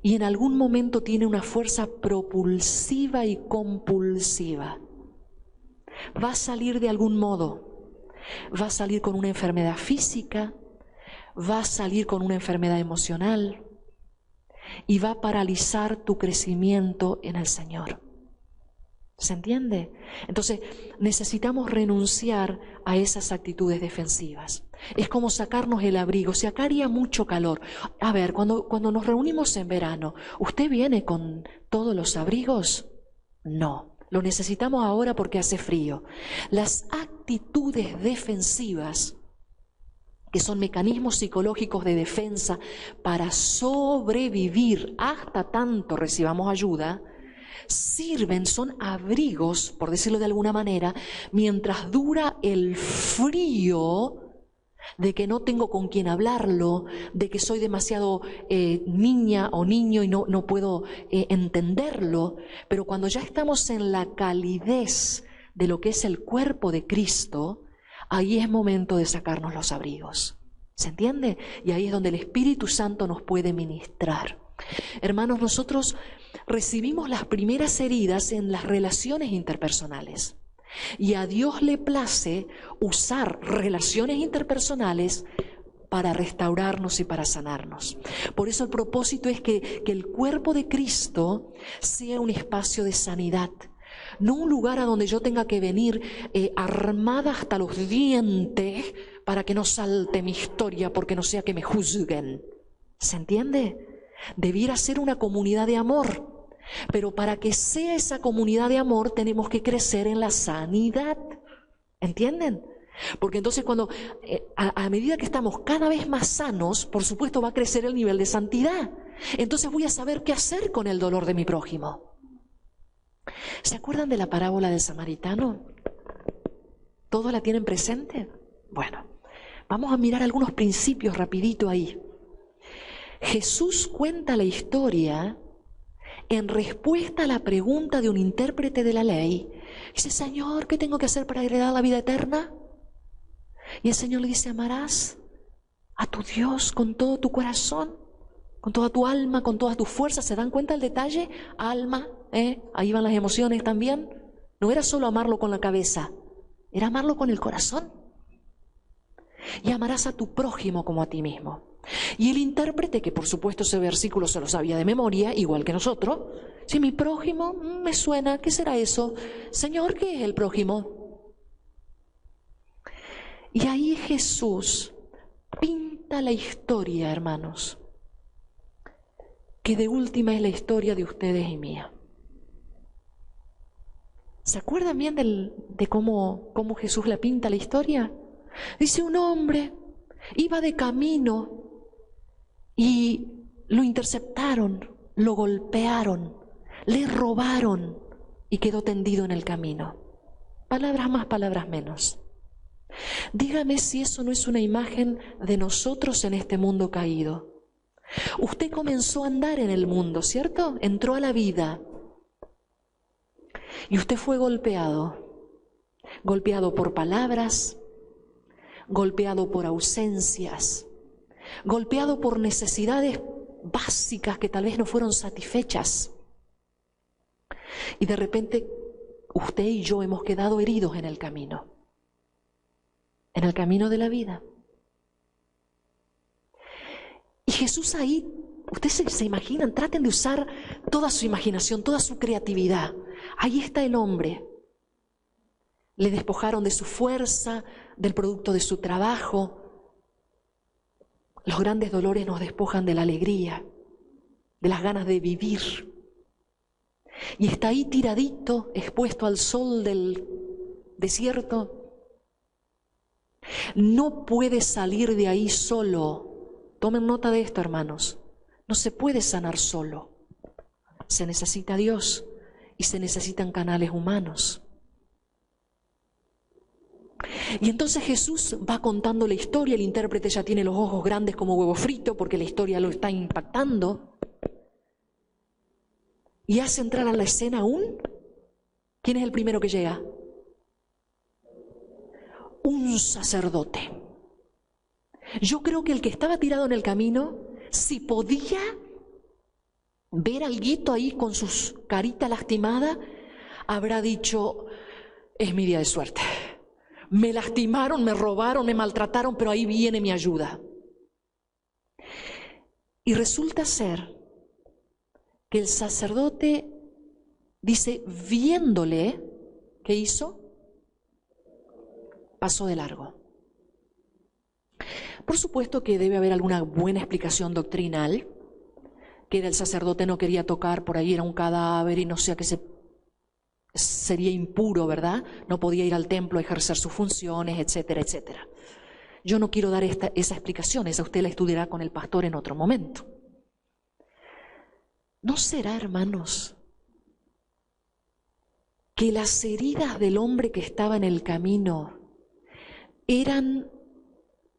y en algún momento tiene una fuerza propulsiva y compulsiva. Va a salir de algún modo, va a salir con una enfermedad física, va a salir con una enfermedad emocional y va a paralizar tu crecimiento en el Señor. ¿Se entiende? Entonces necesitamos renunciar a esas actitudes defensivas. Es como sacarnos el abrigo. Si acá haría mucho calor, a ver, cuando nos reunimos en verano, ¿usted viene con todos los abrigos? No, lo necesitamos ahora porque hace frío. Las actitudes defensivas, que son mecanismos psicológicos de defensa para sobrevivir hasta tanto recibamos ayuda, sirven, son abrigos, por decirlo de alguna manera, mientras dura el frío de que no tengo con quién hablarlo, de que soy demasiado niña o niño y no puedo entenderlo. Pero cuando ya estamos en la calidez de lo que es el cuerpo de Cristo, ahí es momento de sacarnos los abrigos. ¿Se entiende? Y ahí es donde el Espíritu Santo nos puede ministrar. Hermanos, nosotros recibimos las primeras heridas en las relaciones interpersonales y a Dios le place usar relaciones interpersonales para restaurarnos y para sanarnos. Por eso el propósito es que el cuerpo de Cristo sea un espacio de sanidad, no un lugar a donde yo tenga que venir armada hasta los dientes para que no salte mi historia, porque no sea que me juzguen. ¿Se entiende? Debiera ser una comunidad de amor, pero para que sea esa comunidad de amor tenemos que crecer en la sanidad. ¿Entienden? Porque entonces cuando a medida que estamos cada vez más sanos, por supuesto va a crecer el nivel de santidad. Entonces voy a saber qué hacer con el dolor de mi prójimo. ¿Se acuerdan de la parábola del samaritano? ¿Todos la tienen presente? Bueno, vamos a mirar algunos principios rapidito ahí. Jesús cuenta la historia en respuesta a la pregunta de un intérprete de la ley. Dice, Señor, ¿qué tengo que hacer para heredar la vida eterna? Y el Señor le dice, amarás a tu Dios con todo tu corazón, con toda tu alma, con todas tus fuerzas. ¿Se dan cuenta el detalle? Alma, ahí van las emociones también. No era solo amarlo con la cabeza, era amarlo con el corazón. Y amarás a tu prójimo como a ti mismo. Y el intérprete, que por supuesto ese versículo se lo sabía de memoria, igual que nosotros, si mi prójimo me suena, ¿qué será eso? Señor, ¿qué es el prójimo? Y ahí Jesús pinta la historia, hermanos, que de última es la historia de ustedes y mía. ¿Se acuerdan bien de cómo Jesús la pinta la historia? Dice, un hombre iba de camino y lo interceptaron, lo golpearon, le robaron y quedó tendido en el camino. Palabras más, palabras menos. Dígame si eso no es una imagen de nosotros en este mundo caído. Usted comenzó a andar en el mundo, ¿cierto? Entró a la vida. Y usted fue golpeado por palabras, golpeado por ausencias, golpeado por necesidades básicas que tal vez no fueron satisfechas. Y de repente usted y yo hemos quedado heridos en el camino de la vida. Y Jesús ahí, ustedes se imaginan, traten de usar toda su imaginación, toda su creatividad. Ahí está el hombre. Le despojaron de su fuerza, del producto de su trabajo. Los grandes dolores nos despojan de la alegría, de las ganas de vivir. Y está ahí tiradito, expuesto al sol del desierto. No puede salir de ahí solo. Tomen nota de esto, hermanos. No se puede sanar solo. Se necesita Dios y se necesitan canales humanos. Y entonces Jesús va contando la historia. El intérprete ya tiene los ojos grandes como huevo frito porque la historia lo está impactando. Y hace entrar a la escena ¿quién es el primero que llega? Un sacerdote. Yo creo que el que estaba tirado en el camino, si podía ver alguito ahí con su carita lastimada, habrá dicho, es mi día de suerte. Me lastimaron, me robaron, me maltrataron, pero ahí viene mi ayuda. Y resulta ser que el sacerdote dice, viéndole, ¿qué hizo? Pasó de largo. Por supuesto que debe haber alguna buena explicación doctrinal, que el sacerdote no quería tocar, por ahí era un cadáver y no sé a qué sería impuro, ¿verdad? No podía ir al templo a ejercer sus funciones, etcétera, etcétera. Yo no quiero dar esa explicación, esa usted la estudiará con el pastor en otro momento. ¿No será, hermanos, que las heridas del hombre que estaba en el camino eran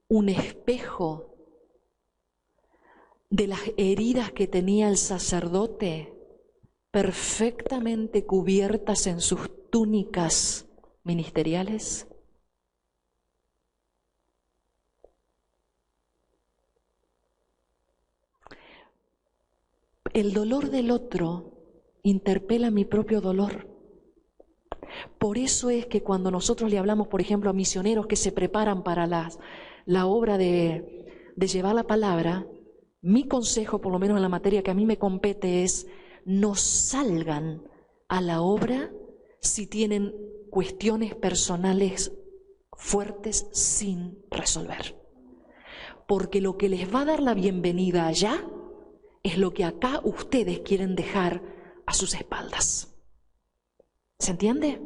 un espejo de las heridas que tenía el sacerdote, perfectamente cubiertas en sus túnicas ministeriales? El dolor del otro interpela mi propio dolor. Por eso es que cuando nosotros le hablamos, por ejemplo, a misioneros que se preparan para la obra de llevar la palabra, mi consejo, por lo menos en la materia que a mí me compete, es no salgan a la obra si tienen cuestiones personales fuertes sin resolver. Porque lo que les va a dar la bienvenida allá es lo que acá ustedes quieren dejar a sus espaldas. ¿Se entiende?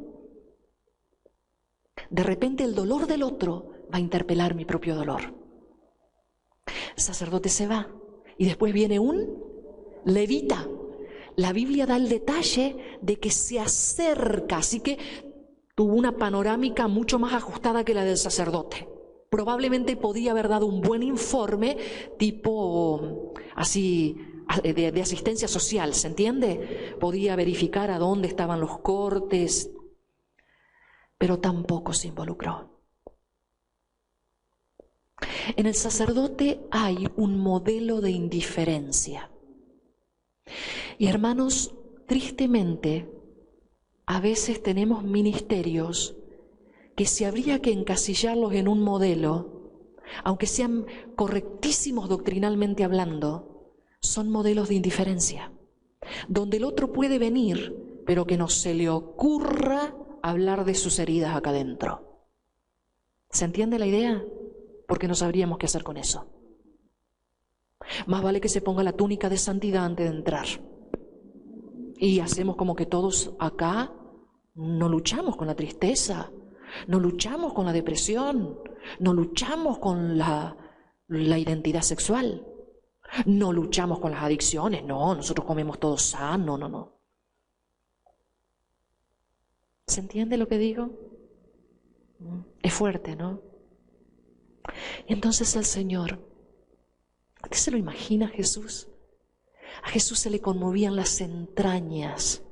De repente el dolor del otro va a interpelar mi propio dolor. El sacerdote se va y después viene un levita. La Biblia da el detalle de que se acerca, así que tuvo una panorámica mucho más ajustada que la del sacerdote. Probablemente podía haber dado un buen informe tipo así de asistencia social, ¿se entiende? Podía verificar a dónde estaban los cortes, pero tampoco se involucró. En el sacerdote hay un modelo de indiferencia. Y hermanos, tristemente, a veces tenemos ministerios que si habría que encasillarlos en un modelo, aunque sean correctísimos doctrinalmente hablando, son modelos de indiferencia, donde el otro puede venir, pero que no se le ocurra hablar de sus heridas acá adentro. ¿Se entiende la idea? Porque no sabríamos qué hacer con eso. Más vale que se ponga la túnica de santidad antes de entrar. Y hacemos como que todos acá no luchamos con la tristeza, no luchamos con la depresión, no luchamos con la identidad sexual, no luchamos con las adicciones, no, nosotros comemos todo sano, no. ¿Se entiende lo que digo? Es fuerte, ¿no? Y entonces el Señor, ¿usted se lo imagina a Jesús? A Jesús se le conmovían las entrañas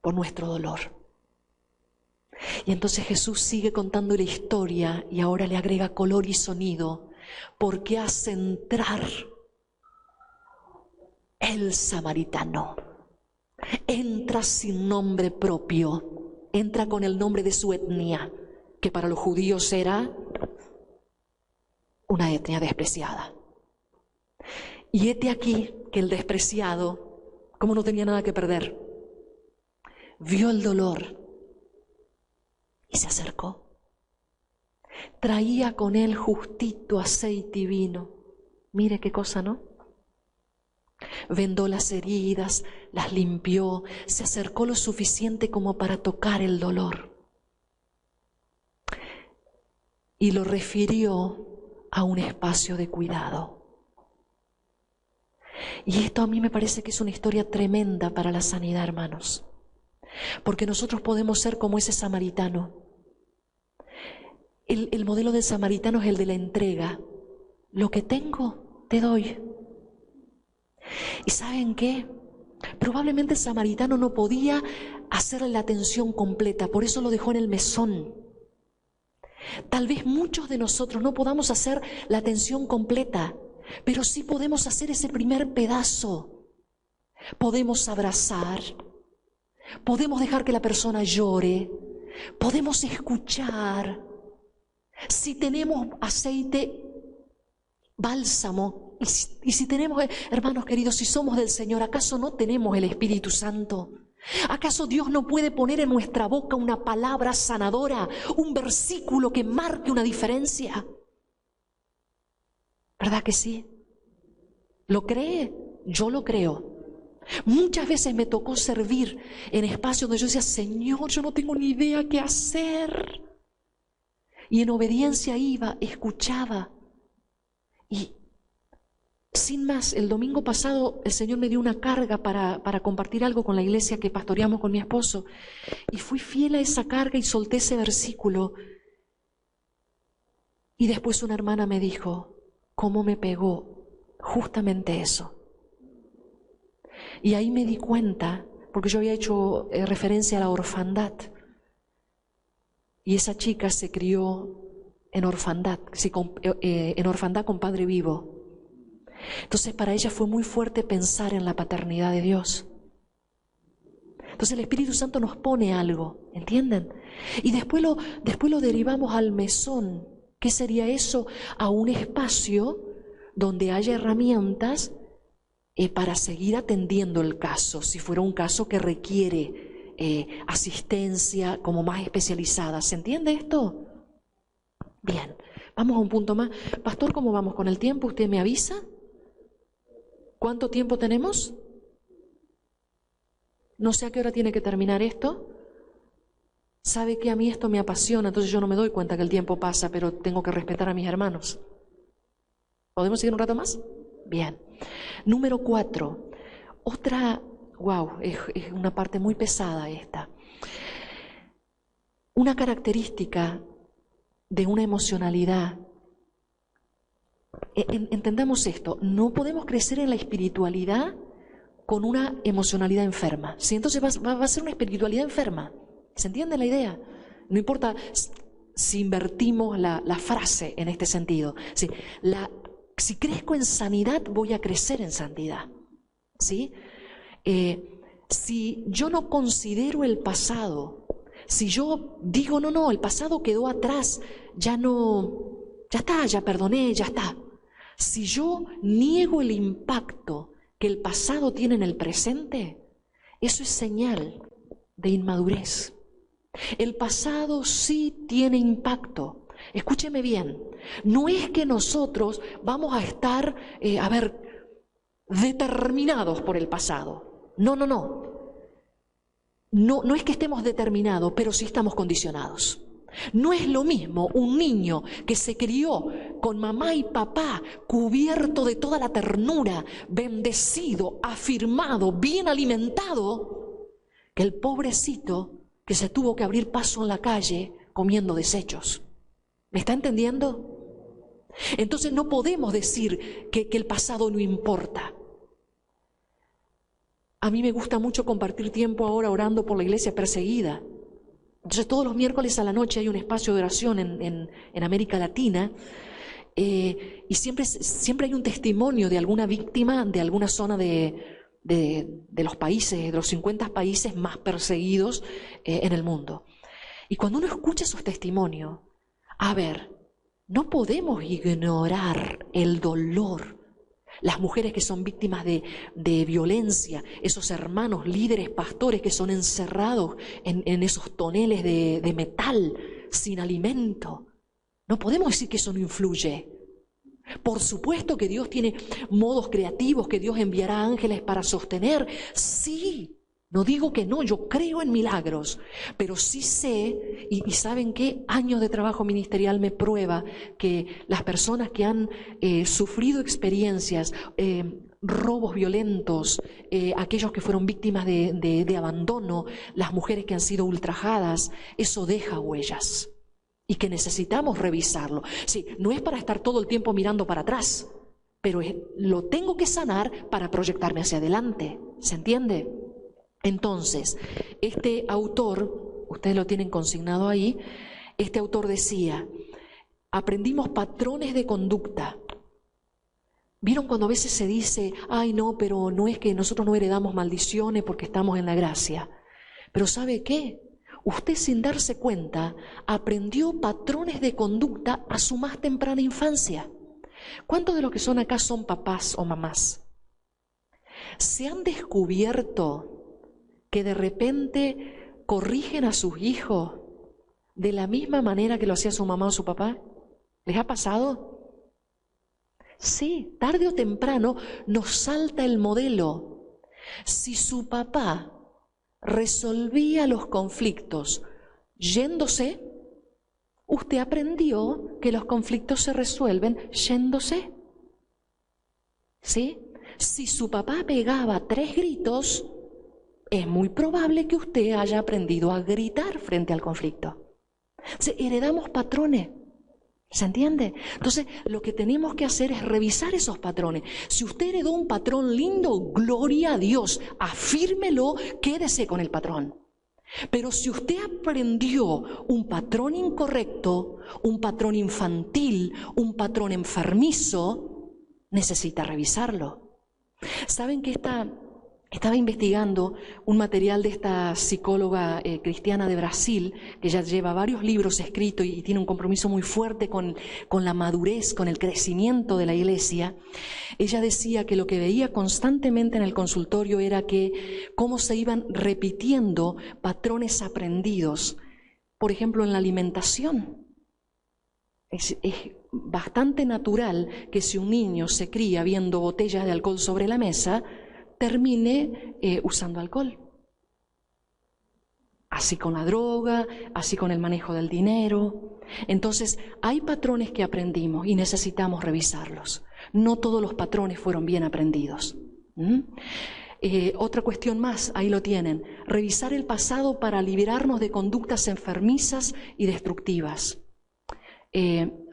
por nuestro dolor. Y entonces Jesús sigue contando la historia y ahora le agrega color y sonido, porque hace entrar el samaritano. Entra sin nombre propio, entra con el nombre de su etnia, que para los judíos era una etnia despreciada. Y hete aquí que el despreciado, como no tenía nada que perder, vio el dolor y se acercó. Traía con él justito aceite y vino. Mire qué cosa, ¿no? Vendó las heridas, las limpió, se acercó lo suficiente como para tocar el dolor. Y lo refirió a un espacio de cuidado. Y esto a mí me parece que es una historia tremenda para la sanidad, hermanos. Porque nosotros podemos ser como ese samaritano. El modelo del samaritano es el de la entrega. Lo que tengo, te doy. ¿Y saben qué? Probablemente el samaritano no podía hacerle la atención completa, por eso lo dejó en el mesón. Tal vez muchos de nosotros no podamos hacer la atención completa, pero sí podemos hacer ese primer pedazo. Podemos abrazar, podemos dejar que la persona llore, podemos escuchar. Si tenemos aceite, bálsamo, y si tenemos, hermanos queridos, si somos del Señor, ¿acaso no tenemos el Espíritu Santo? ¿Acaso Dios no puede poner en nuestra boca una palabra sanadora, un versículo que marque una diferencia? ¿Verdad que sí? ¿Lo cree? Yo lo creo. Muchas veces me tocó servir en espacios donde yo decía, Señor, yo no tengo ni idea qué hacer. Y en obediencia iba, escuchaba. Y sin más, el domingo pasado el Señor me dio una carga para compartir algo con la iglesia que pastoreamos con mi esposo. Y fui fiel a esa carga y solté ese versículo. Y después una hermana me dijo, ¿cómo me pegó justamente eso? Y ahí me di cuenta, porque yo había hecho referencia a la orfandad. Y esa chica se crió en orfandad, con padre vivo. Entonces para ella fue muy fuerte pensar en la paternidad de Dios. Entonces el Espíritu Santo nos pone algo, ¿entienden? Y después lo derivamos al mesón. ¿Qué sería eso? A un espacio donde haya herramientas para seguir atendiendo el caso, si fuera un caso que requiere asistencia como más especializada. ¿Se entiende esto? Bien, vamos a un punto más. Pastor, ¿cómo vamos con el tiempo? ¿Usted me avisa? ¿Cuánto tiempo tenemos? No sé a qué hora tiene que terminar esto. Sabe que a mí esto me apasiona, entonces yo no me doy cuenta que el tiempo pasa, pero tengo que respetar a mis hermanos. ¿Podemos seguir un rato más? Bien. Número 4. Otra, es una parte muy pesada esta. Una característica de una emocionalidad. Entendamos esto, no podemos crecer en la espiritualidad con una emocionalidad enferma. ¿Sí? Entonces va a ser una espiritualidad enferma. ¿Se entiende la idea? No importa si invertimos la frase en este sentido. ¿Sí? Si crezco en sanidad, voy a crecer en santidad. ¿Sí? Si yo no considero el pasado, si yo digo, no, el pasado quedó atrás, ya está, ya perdoné, ya está. Si yo niego el impacto que el pasado tiene en el presente, eso es señal de inmadurez. El pasado sí tiene impacto. Escúcheme bien, no es que nosotros vamos a estar, determinados por el pasado. No. No es que estemos determinados, pero sí estamos condicionados. No es lo mismo un niño que se crió con mamá y papá, cubierto de toda la ternura, bendecido, afirmado, bien alimentado, que el pobrecito que se tuvo que abrir paso en la calle comiendo desechos. ¿Me está entendiendo? Entonces no podemos decir que el pasado no importa. A mí me gusta mucho compartir tiempo ahora orando por la iglesia perseguida. Entonces todos los miércoles a la noche hay un espacio de oración en América Latina, y siempre hay un testimonio de alguna víctima de alguna zona de los países, de los 50 países más perseguidos en el mundo. Y cuando uno escucha esos testimonios, a ver, no podemos ignorar el dolor. Las mujeres que son víctimas de violencia, esos hermanos, líderes, pastores que son encerrados en esos toneles de metal sin alimento. No podemos decir que eso no influye. Por supuesto que Dios tiene modos creativos, que Dios enviará ángeles para sostener. Sí, no digo que no, yo creo en milagros, pero sí sé, y ¿saben qué? Años de trabajo ministerial me prueba que las personas que han sufrido experiencias, robos violentos, aquellos que fueron víctimas de abandono, las mujeres que han sido ultrajadas, eso deja huellas. Y que necesitamos revisarlo. Sí, no es para estar todo el tiempo mirando para atrás, pero lo tengo que sanar para proyectarme hacia adelante. ¿Se entiende? Entonces, este autor, ustedes lo tienen consignado ahí, este autor decía, aprendimos patrones de conducta. ¿Vieron cuando a veces se dice, ay no, pero no es que nosotros no heredamos maldiciones porque estamos en la gracia? Pero ¿sabe qué? Usted sin darse cuenta aprendió patrones de conducta a su más temprana infancia. ¿Cuántos de los que son acá son papás o mamás? ¿Se han descubierto que de repente corrigen a sus hijos de la misma manera que lo hacía su mamá o su papá? ¿Les ha pasado? Sí, tarde o temprano nos salta el modelo. Si su papá resolvía los conflictos yéndose, usted aprendió que los conflictos se resuelven yéndose. ¿Sí? Si su papá pegaba 3 gritos, es muy probable que usted haya aprendido a gritar frente al conflicto. Heredamos patrones. ¿Se entiende? Entonces, lo que tenemos que hacer es revisar esos patrones. Si usted heredó un patrón lindo, gloria a Dios, afírmelo, quédese con el patrón. Pero si usted aprendió un patrón incorrecto, un patrón infantil, un patrón enfermizo, necesita revisarlo. ¿Saben que estaba investigando un material de esta psicóloga cristiana de Brasil, que ya lleva varios libros escritos y tiene un compromiso muy fuerte con la madurez, con el crecimiento de la iglesia? Ella decía que lo que veía constantemente en el consultorio era que cómo se iban repitiendo patrones aprendidos, por ejemplo en la alimentación. Es bastante natural que si un niño se cría viendo botellas de alcohol sobre la mesa, termine usando alcohol. Así con la droga, así con el manejo del dinero. Entonces, hay patrones que aprendimos y necesitamos revisarlos. No todos los patrones fueron bien aprendidos. Otra cuestión más, ahí lo tienen. Revisar el pasado para liberarnos de conductas enfermizas y destructivas.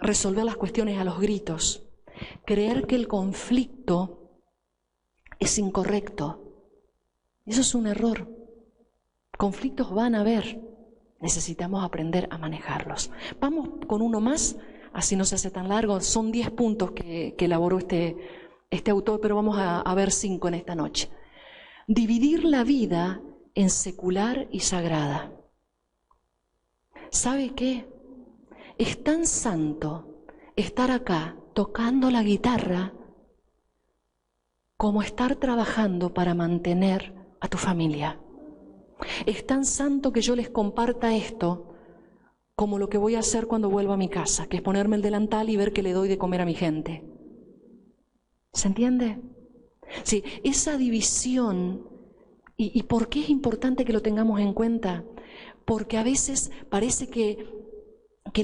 Resolver las cuestiones a los gritos. Creer que el conflicto es incorrecto. Eso es un error. Conflictos van a haber. Necesitamos aprender a manejarlos. Vamos con uno más, así no se hace tan largo. Son 10 puntos que elaboró este autor, pero vamos a ver 5 en esta noche. Dividir la vida en secular y sagrada. ¿Sabe qué? Es tan santo estar acá tocando la guitarra como estar trabajando para mantener a tu familia. Es tan santo que yo les comparta esto como lo que voy a hacer cuando vuelvo a mi casa, que es ponerme el delantal y ver que le doy de comer a mi gente. ¿Se entiende? Sí, esa división, ¿y por qué es importante que lo tengamos en cuenta? Porque a veces parece que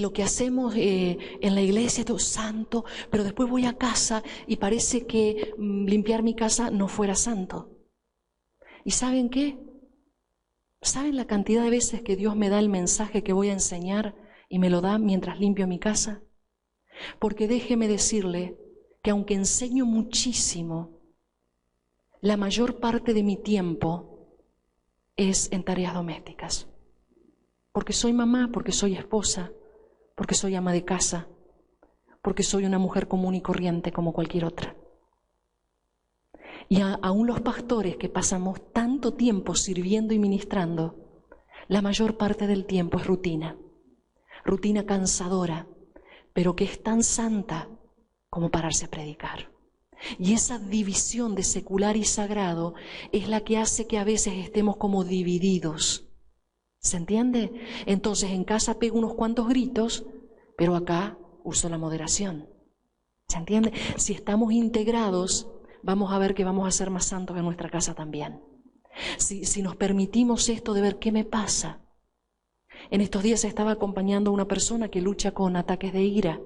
lo que hacemos en la iglesia es todo santo, pero después voy a casa y parece que limpiar mi casa no fuera santo. ¿Y saben qué? ¿Saben la cantidad de veces que Dios me da el mensaje que voy a enseñar y me lo da mientras limpio mi casa? Porque déjeme decirle que aunque enseño muchísimo, la mayor parte de mi tiempo es en tareas domésticas. Porque soy mamá, porque soy esposa, porque soy ama de casa, porque soy una mujer común y corriente como cualquier otra. Y aún los pastores que pasamos tanto tiempo sirviendo y ministrando, la mayor parte del tiempo es rutina cansadora, pero que es tan santa como pararse a predicar. Y esa división de secular y sagrado es la que hace que a veces estemos como divididos. ¿Se entiende? Entonces en casa pego unos cuantos gritos, pero acá uso la moderación. ¿Se entiende? Si estamos integrados, vamos a ver que vamos a ser más santos en nuestra casa también. Si nos permitimos esto de ver qué me pasa. En estos días estaba acompañando a una persona que lucha con ataques de ira.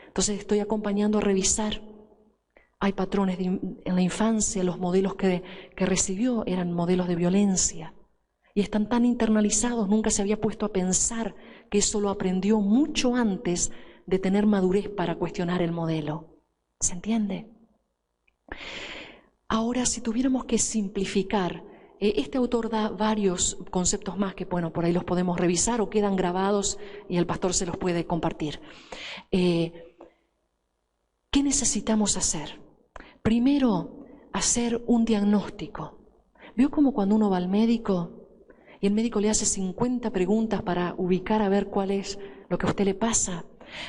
Entonces estoy acompañando a revisar. Hay patrones en la infancia, los modelos que recibió eran modelos de violencia. Y están tan internalizados, nunca se había puesto a pensar que eso lo aprendió mucho antes de tener madurez para cuestionar el modelo. ¿Se entiende? Ahora, si tuviéramos que simplificar, este autor da varios conceptos más que, bueno, por ahí los podemos revisar o quedan grabados y el pastor se los puede compartir. ¿Qué necesitamos hacer? Primero, hacer un diagnóstico. ¿Vio como cuando uno va al médico y el médico le hace 50 preguntas para ubicar a ver cuál es lo que a usted le pasa?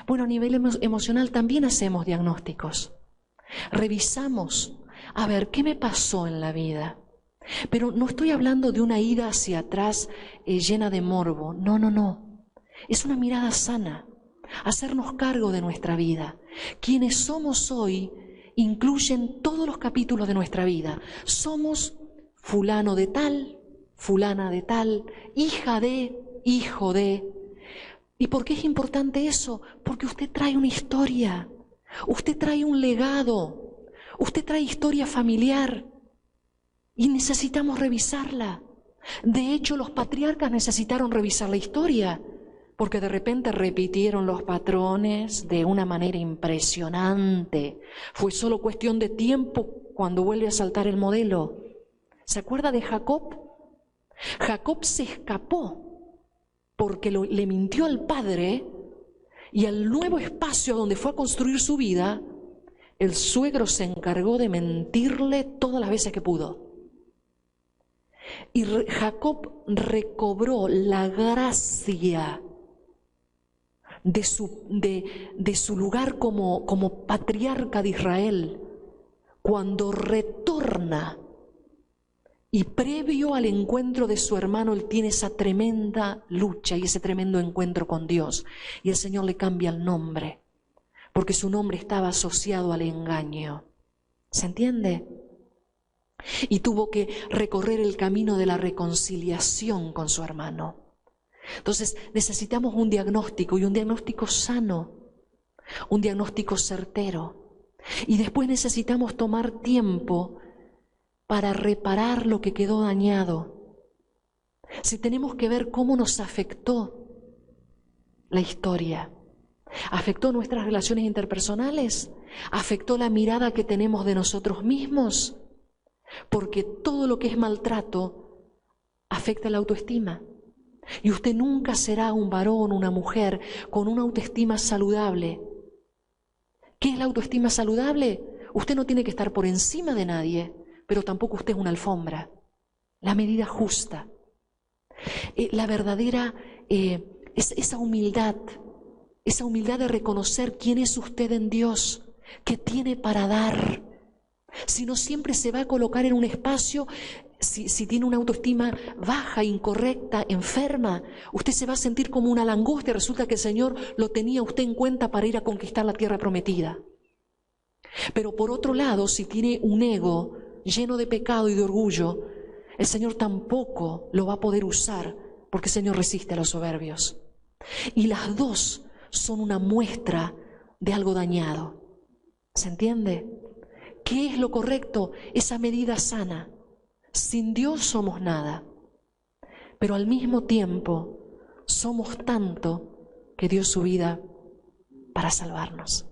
Bueno, a nivel emocional también hacemos diagnósticos. Revisamos, a ver, ¿qué me pasó en la vida? Pero no estoy hablando de una ida hacia atrás llena de morbo. No. Es una mirada sana. Hacernos cargo de nuestra vida. Quienes somos hoy incluyen todos los capítulos de nuestra vida. Somos fulano de tal, fulana de tal, hija de, hijo de. ¿Y por qué es importante eso? Porque usted trae una historia. Usted trae un legado. Usted trae historia familiar. Y necesitamos revisarla. De hecho, los patriarcas necesitaron revisar la historia, porque de repente repitieron los patrones de una manera impresionante. Fue solo cuestión de tiempo cuando vuelve a saltar el modelo. ¿Se acuerda de Jacob? Jacob se escapó porque le mintió al padre, y al nuevo espacio donde fue a construir su vida, el suegro se encargó de mentirle todas las veces que pudo. Y Jacob recobró la gracia de su lugar como patriarca de Israel cuando retorna, y previo al encuentro de su hermano él tiene esa tremenda lucha y ese tremendo encuentro con Dios, y el Señor le cambia el nombre porque su nombre estaba asociado al engaño. ¿Se entiende? Y tuvo que recorrer el camino de la reconciliación con su hermano. Entonces necesitamos un diagnóstico, y un diagnóstico sano, un diagnóstico certero. Y después necesitamos tomar tiempo para reparar lo que quedó dañado. Si tenemos que ver cómo nos afectó la historia, afectó nuestras relaciones interpersonales, afectó la mirada que tenemos de nosotros mismos. Porque todo lo que es maltrato afecta la autoestima. Y usted nunca será un varón, una mujer con una autoestima saludable. ¿Qué es la autoestima saludable? Usted no tiene que estar por encima de nadie, pero tampoco usted es una alfombra. La medida justa. La verdadera, esa humildad de reconocer quién es usted en Dios, qué tiene para dar. Si no, siempre se va a colocar en un espacio, si tiene una autoestima baja, incorrecta, enferma, usted se va a sentir como una langosta y resulta que el Señor lo tenía usted en cuenta para ir a conquistar la tierra prometida. Pero por otro lado, si tiene un ego lleno de pecado y de orgullo, el Señor tampoco lo va a poder usar, porque el Señor resiste a los soberbios. Y las dos son una muestra de algo dañado. ¿Se entiende? ¿Qué es lo correcto? Esa medida sana. Sin Dios somos nada, pero al mismo tiempo somos tanto que dio su vida para salvarnos.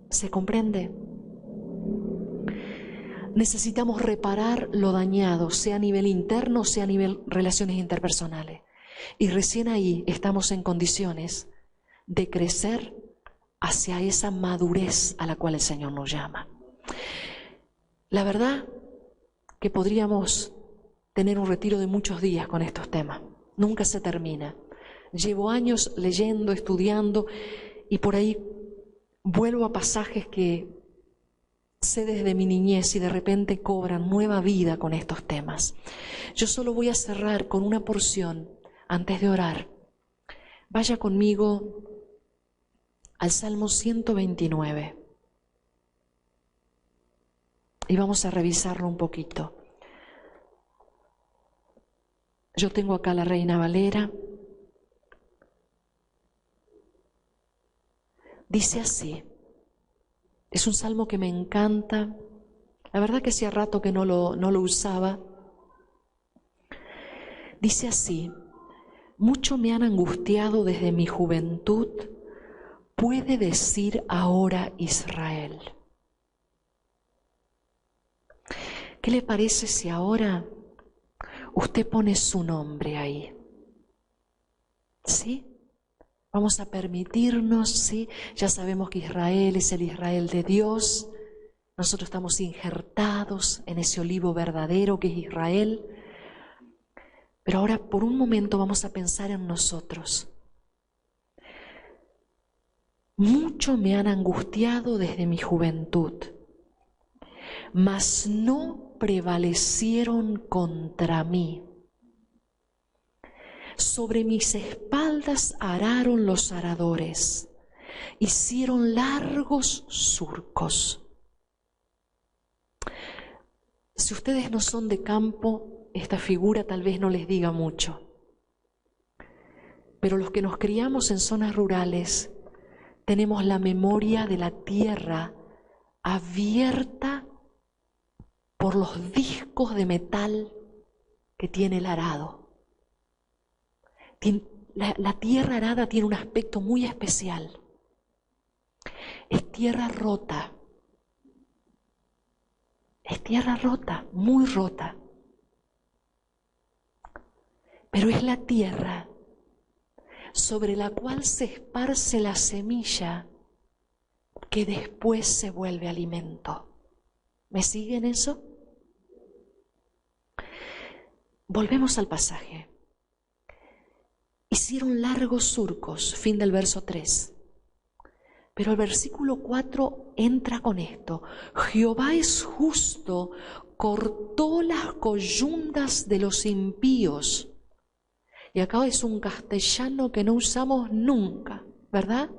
¿Se comprende? necesitamos reparar lo dañado, sea a nivel interno, sea a nivel relaciones interpersonales. Y recién ahí estamos en condiciones de crecer hacia esa madurez a la cual el Señor nos llama. La verdad que podríamos tener un retiro de muchos días con estos temas. Nunca se termina. Llevo años leyendo, estudiando, y por ahí vuelvo a pasajes que sé desde mi niñez y de repente cobran nueva vida con estos temas. Yo solo voy a cerrar con una porción antes de orar. Vaya conmigo al Salmo 129 y vamos a revisarlo un poquito. Yo tengo acá la Reina Valera. Dice así, es un salmo que me encanta, la verdad que hacía rato que no lo usaba. Dice así, mucho me han angustiado desde mi juventud, puede decir ahora Israel. ¿Qué le parece si ahora usted pone su nombre ahí? ¿Sí? Vamos a permitirnos, ¿sí? Ya sabemos que Israel es el Israel de Dios. Nosotros estamos injertados en ese olivo verdadero que es Israel. Pero ahora por un momento vamos a pensar en nosotros. Mucho me han angustiado desde mi juventud, mas no prevalecieron contra mí. Sobre mis espaldas araron los aradores, hicieron largos surcos. Si ustedes no son de campo, esta figura tal vez no les diga mucho. Pero los que nos criamos en zonas rurales, tenemos la memoria de la tierra abierta por los discos de metal que tiene el arado. La tierra arada tiene un aspecto muy especial. Es tierra rota. Es tierra rota, muy rota. Pero es la tierra sobre la cual se esparce la semilla que después se vuelve alimento. ¿Me siguen eso? Volvemos al pasaje. Hicieron largos surcos, fin del verso 3. Pero el versículo 4 entra con esto. Jehová es justo, cortó las coyundas de los impíos. Y acá es un castellano que no usamos nunca, ¿verdad?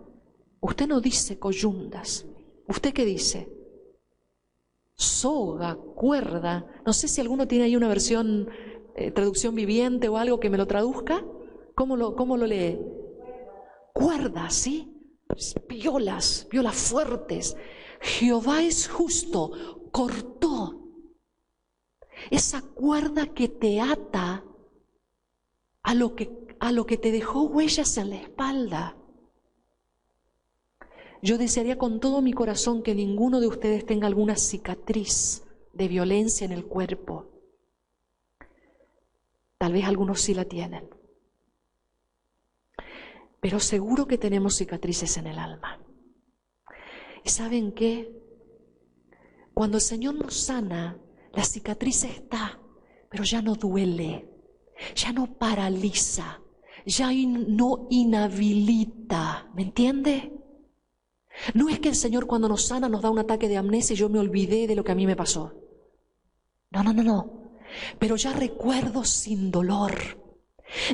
Usted no dice coyundas. ¿Usted qué dice? Soga, cuerda. No sé si alguno tiene ahí una versión, traducción viviente o algo que me lo traduzca. ¿Cómo lo lee? Cuerda, ¿sí? Violas fuertes. Jehová es justo, cortó esa cuerda que te ata a lo que te dejó huellas en la espalda. Yo desearía con todo mi corazón que ninguno de ustedes tenga alguna cicatriz de violencia en el cuerpo. Tal vez algunos sí la tienen. Pero seguro que tenemos cicatrices en el alma. ¿Y saben qué? Cuando el Señor nos sana, la cicatriz está, pero ya no duele, ya no paraliza, ya no inhabilita. ¿Me entiende? No es que el Señor cuando nos sana nos da un ataque de amnesia y yo me olvidé de lo que a mí me pasó. No. Pero ya recuerdo sin dolor.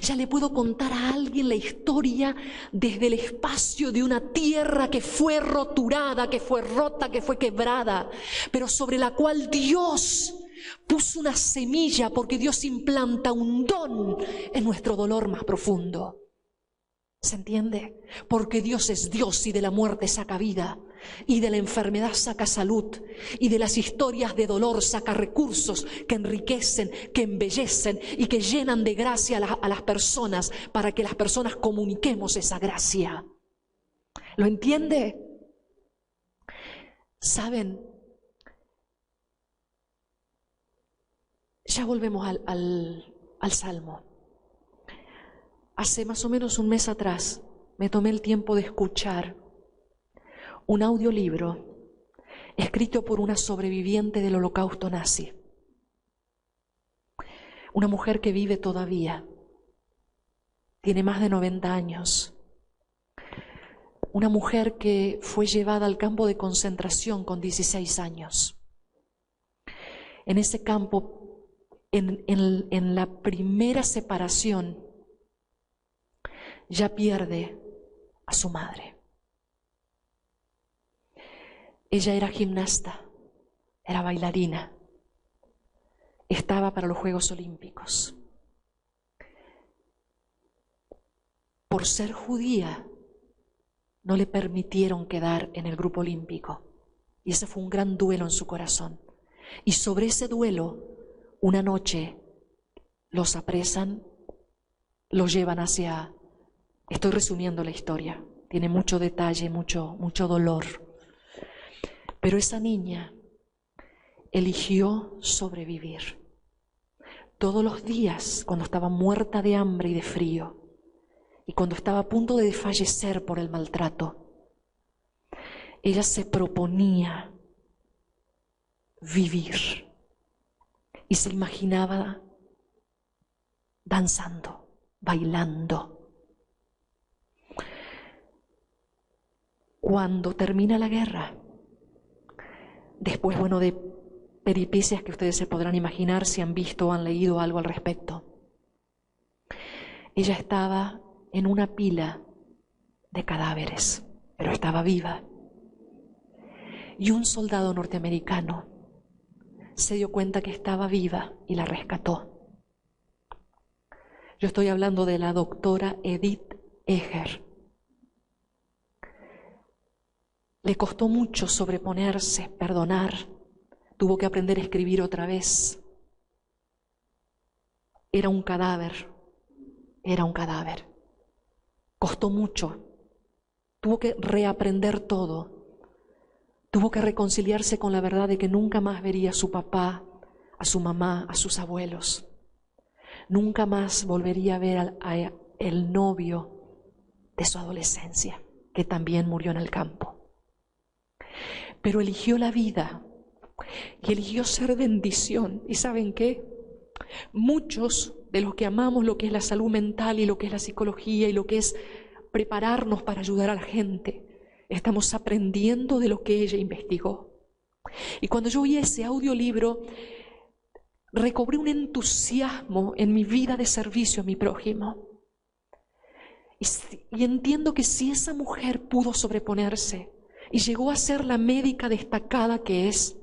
Ya le puedo contar a alguien la historia desde el espacio de una tierra que fue roturada, que fue rota, que fue quebrada, pero sobre la cual Dios puso una semilla, porque Dios implanta un don en nuestro dolor más profundo. ¿Se entiende? Porque Dios es Dios y de la muerte saca vida, y de la enfermedad saca salud, y de las historias de dolor saca recursos que enriquecen, que embellecen y que llenan de gracia a las personas, para que las personas comuniquemos esa gracia. ¿Lo entiende? ¿Saben? Ya volvemos al Salmo. Hace más o menos un mes atrás me tomé el tiempo de escuchar un audiolibro escrito por una sobreviviente del Holocausto nazi. Una mujer que vive todavía, tiene más de 90 años. Una mujer que fue llevada al campo de concentración con 16 años. En ese campo, en la primera separación, ya pierde a su madre. Ella era gimnasta, era bailarina, estaba para los Juegos Olímpicos. Por ser judía, no le permitieron quedar en el grupo olímpico. Y ese fue un gran duelo en su corazón. Y sobre ese duelo, una noche, los apresan, los llevan hacia... Estoy resumiendo la historia, tiene mucho detalle, mucho dolor. Pero esa niña eligió sobrevivir. Todos los días, cuando estaba muerta de hambre y de frío, y cuando estaba a punto de fallecer por el maltrato, ella se proponía vivir y se imaginaba danzando, bailando. Cuando termina la guerra, después, de peripecias que ustedes se podrán imaginar si han visto o han leído algo al respecto, ella estaba en una pila de cadáveres, pero estaba viva. Y un soldado norteamericano se dio cuenta que estaba viva y la rescató. Yo estoy hablando de la doctora Edith Eger. Le costó mucho sobreponerse, perdonar. Tuvo que aprender a escribir otra vez. Era un cadáver. Costó mucho. Tuvo que reaprender todo. Tuvo que reconciliarse con la verdad de que nunca más vería a su papá, a su mamá, a sus abuelos. Nunca más volvería a ver al novio de su adolescencia, que también murió en el campo. Pero eligió la vida y eligió ser bendición. ¿Y saben qué? Muchos de los que amamos lo que es la salud mental y lo que es la psicología y lo que es prepararnos para ayudar a la gente, estamos aprendiendo de lo que ella investigó. Y cuando yo oí ese audiolibro, recobré un entusiasmo en mi vida de servicio a mi prójimo. Y entiendo que si esa mujer pudo sobreponerse y llegó a ser la médica destacada que es,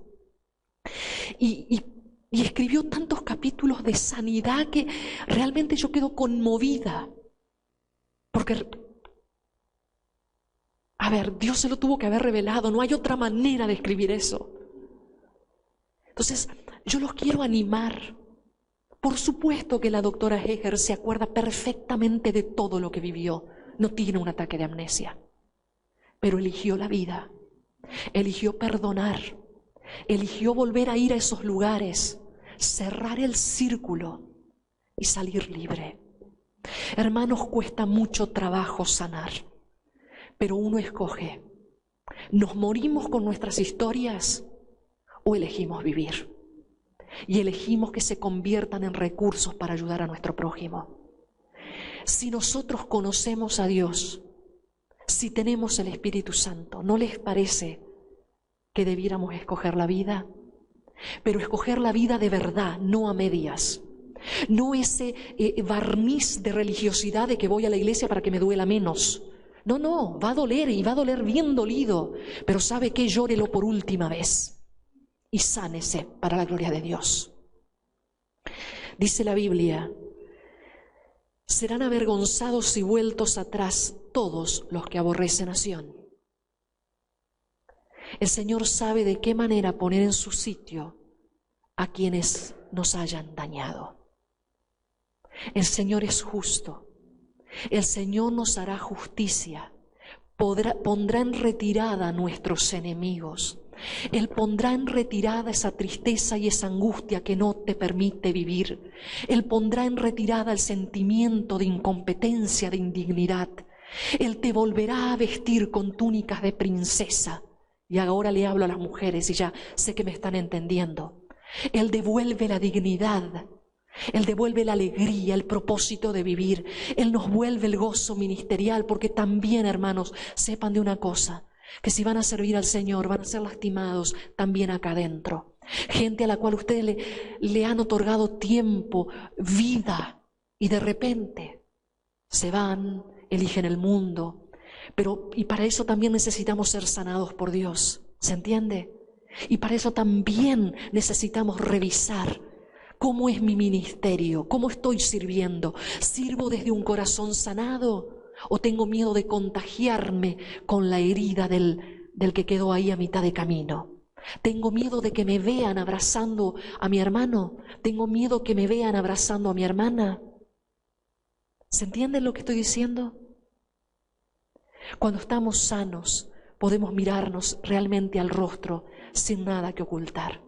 y escribió tantos capítulos de sanidad que realmente yo quedo conmovida. Porque, Dios se lo tuvo que haber revelado, no hay otra manera de escribir eso. Entonces, yo los quiero animar. Por supuesto que la doctora Eger se acuerda perfectamente de todo lo que vivió. No tiene un ataque de amnesia. Pero eligió la vida, eligió perdonar, eligió volver a ir a esos lugares, cerrar el círculo y salir libre. Hermanos, cuesta mucho trabajo sanar, pero uno escoge. ¿Nos morimos con nuestras historias o elegimos vivir? Y elegimos que se conviertan en recursos para ayudar a nuestro prójimo. Si nosotros conocemos a Dios, si tenemos el Espíritu Santo, ¿no les parece que debiéramos escoger la vida? Pero escoger la vida de verdad, no a medias. No ese barniz de religiosidad de que voy a la iglesia para que me duela menos. No, va a doler y va a doler bien dolido. Pero ¿sabe qué? Llórelo por última vez y sánese para la gloria de Dios. Dice la Biblia: serán avergonzados y vueltos atrás todos los que aborrecen a Sión. El Señor sabe de qué manera poner en su sitio a quienes nos hayan dañado. El Señor es justo. El Señor nos hará justicia. Pondrá en retirada a nuestros enemigos. Él pondrá en retirada esa tristeza y esa angustia que no te permite vivir. Él pondrá en retirada el sentimiento de incompetencia, de indignidad. Él te volverá a vestir con túnicas de princesa. Y ahora le hablo a las mujeres y ya sé que me están entendiendo. Él devuelve la dignidad. Él devuelve la alegría, el propósito de vivir. Él nos vuelve el gozo ministerial, porque también, hermanos, sepan de una cosa, que si van a servir al Señor, van a ser lastimados también acá adentro. Gente a la cual ustedes le han otorgado tiempo, vida, y de repente se van, eligen el mundo. Y para eso también necesitamos ser sanados por Dios, ¿se entiende? Y para eso también necesitamos revisar cómo es mi ministerio, cómo estoy sirviendo. ¿Sirvo desde un corazón sanado o tengo miedo de contagiarme con la herida del que quedó ahí a mitad de camino? ¿Tengo miedo de que me vean abrazando a mi hermano? ¿Tengo miedo que me vean abrazando a mi hermana? ¿Se entiende lo que estoy diciendo? Cuando estamos sanos, podemos mirarnos realmente al rostro sin nada que ocultar.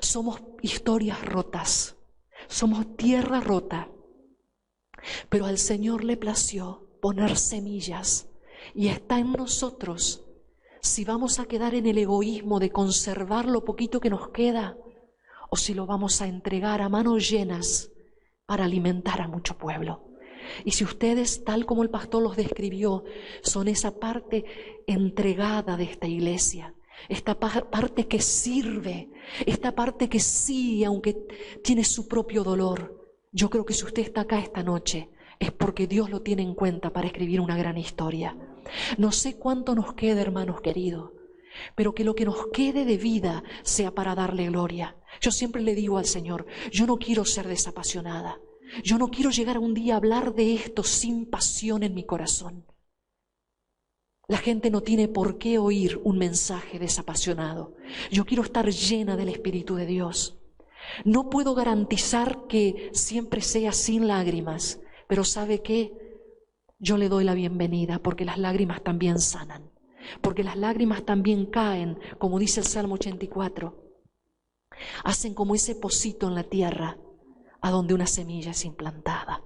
Somos historias rotas, somos tierra rota, pero al Señor le plació poner semillas y está en nosotros si vamos a quedar en el egoísmo de conservar lo poquito que nos queda o si lo vamos a entregar a manos llenas para alimentar a mucho pueblo. Y si ustedes, tal como el pastor los describió, son esa parte entregada de esta iglesia, esta parte que sirve, esta parte que sí, aunque tiene su propio dolor, yo creo que si usted está acá esta noche es porque Dios lo tiene en cuenta para escribir una gran historia. No sé cuánto nos queda, hermanos queridos, pero que lo que nos quede de vida sea para darle gloria. Yo siempre le digo al Señor, yo no quiero ser desapasionada. Yo no quiero llegar a un día a hablar de esto sin pasión en mi corazón. La gente no tiene por qué oír un mensaje desapasionado. Yo quiero estar llena del Espíritu de Dios. No puedo garantizar que siempre sea sin lágrimas, pero ¿sabe qué? Yo le doy la bienvenida porque las lágrimas también sanan, porque las lágrimas también caen, como dice el Salmo 84. Hacen como ese pocito en la tierra a donde una semilla es implantada.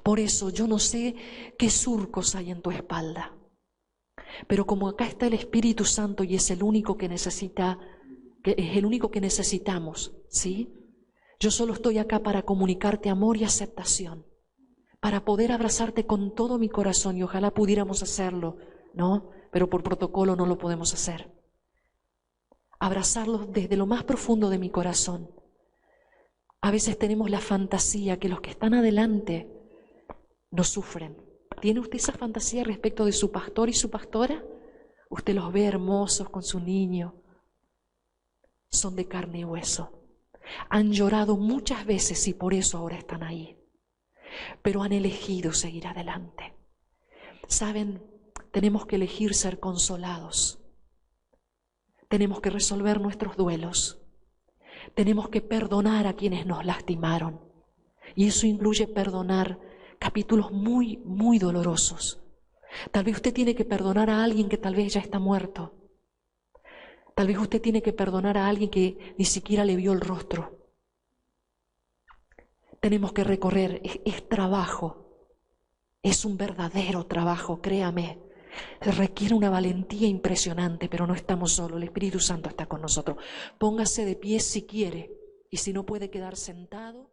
Por eso yo no sé qué surcos hay en tu espalda, pero como acá está el Espíritu Santo y es el único que necesitamos, ¿sí? Yo solo estoy acá para comunicarte amor y aceptación, para poder abrazarte con todo mi corazón y ojalá pudiéramos hacerlo, ¿no? Pero por protocolo no lo podemos hacer. Abrazarlos desde lo más profundo de mi corazón. A veces tenemos la fantasía que los que están adelante no sufren. ¿Tiene usted esa fantasía respecto de su pastor y su pastora? Usted los ve hermosos con su niño. Son de carne y hueso. Han llorado muchas veces y por eso ahora están ahí. Pero han elegido seguir adelante. ¿Saben? Tenemos que elegir ser consolados. Tenemos que resolver nuestros duelos. Tenemos que perdonar a quienes nos lastimaron. Y eso incluye perdonar capítulos muy, muy dolorosos. Tal vez usted tiene que perdonar a alguien que tal vez ya está muerto. Tal vez usted tiene que perdonar a alguien que ni siquiera le vio el rostro. Tenemos que recorrer, es trabajo. Es un verdadero trabajo, créame. Requiere una valentía impresionante, pero no estamos solos, el Espíritu Santo está con nosotros. Póngase de pie si quiere y si no puede quedar sentado.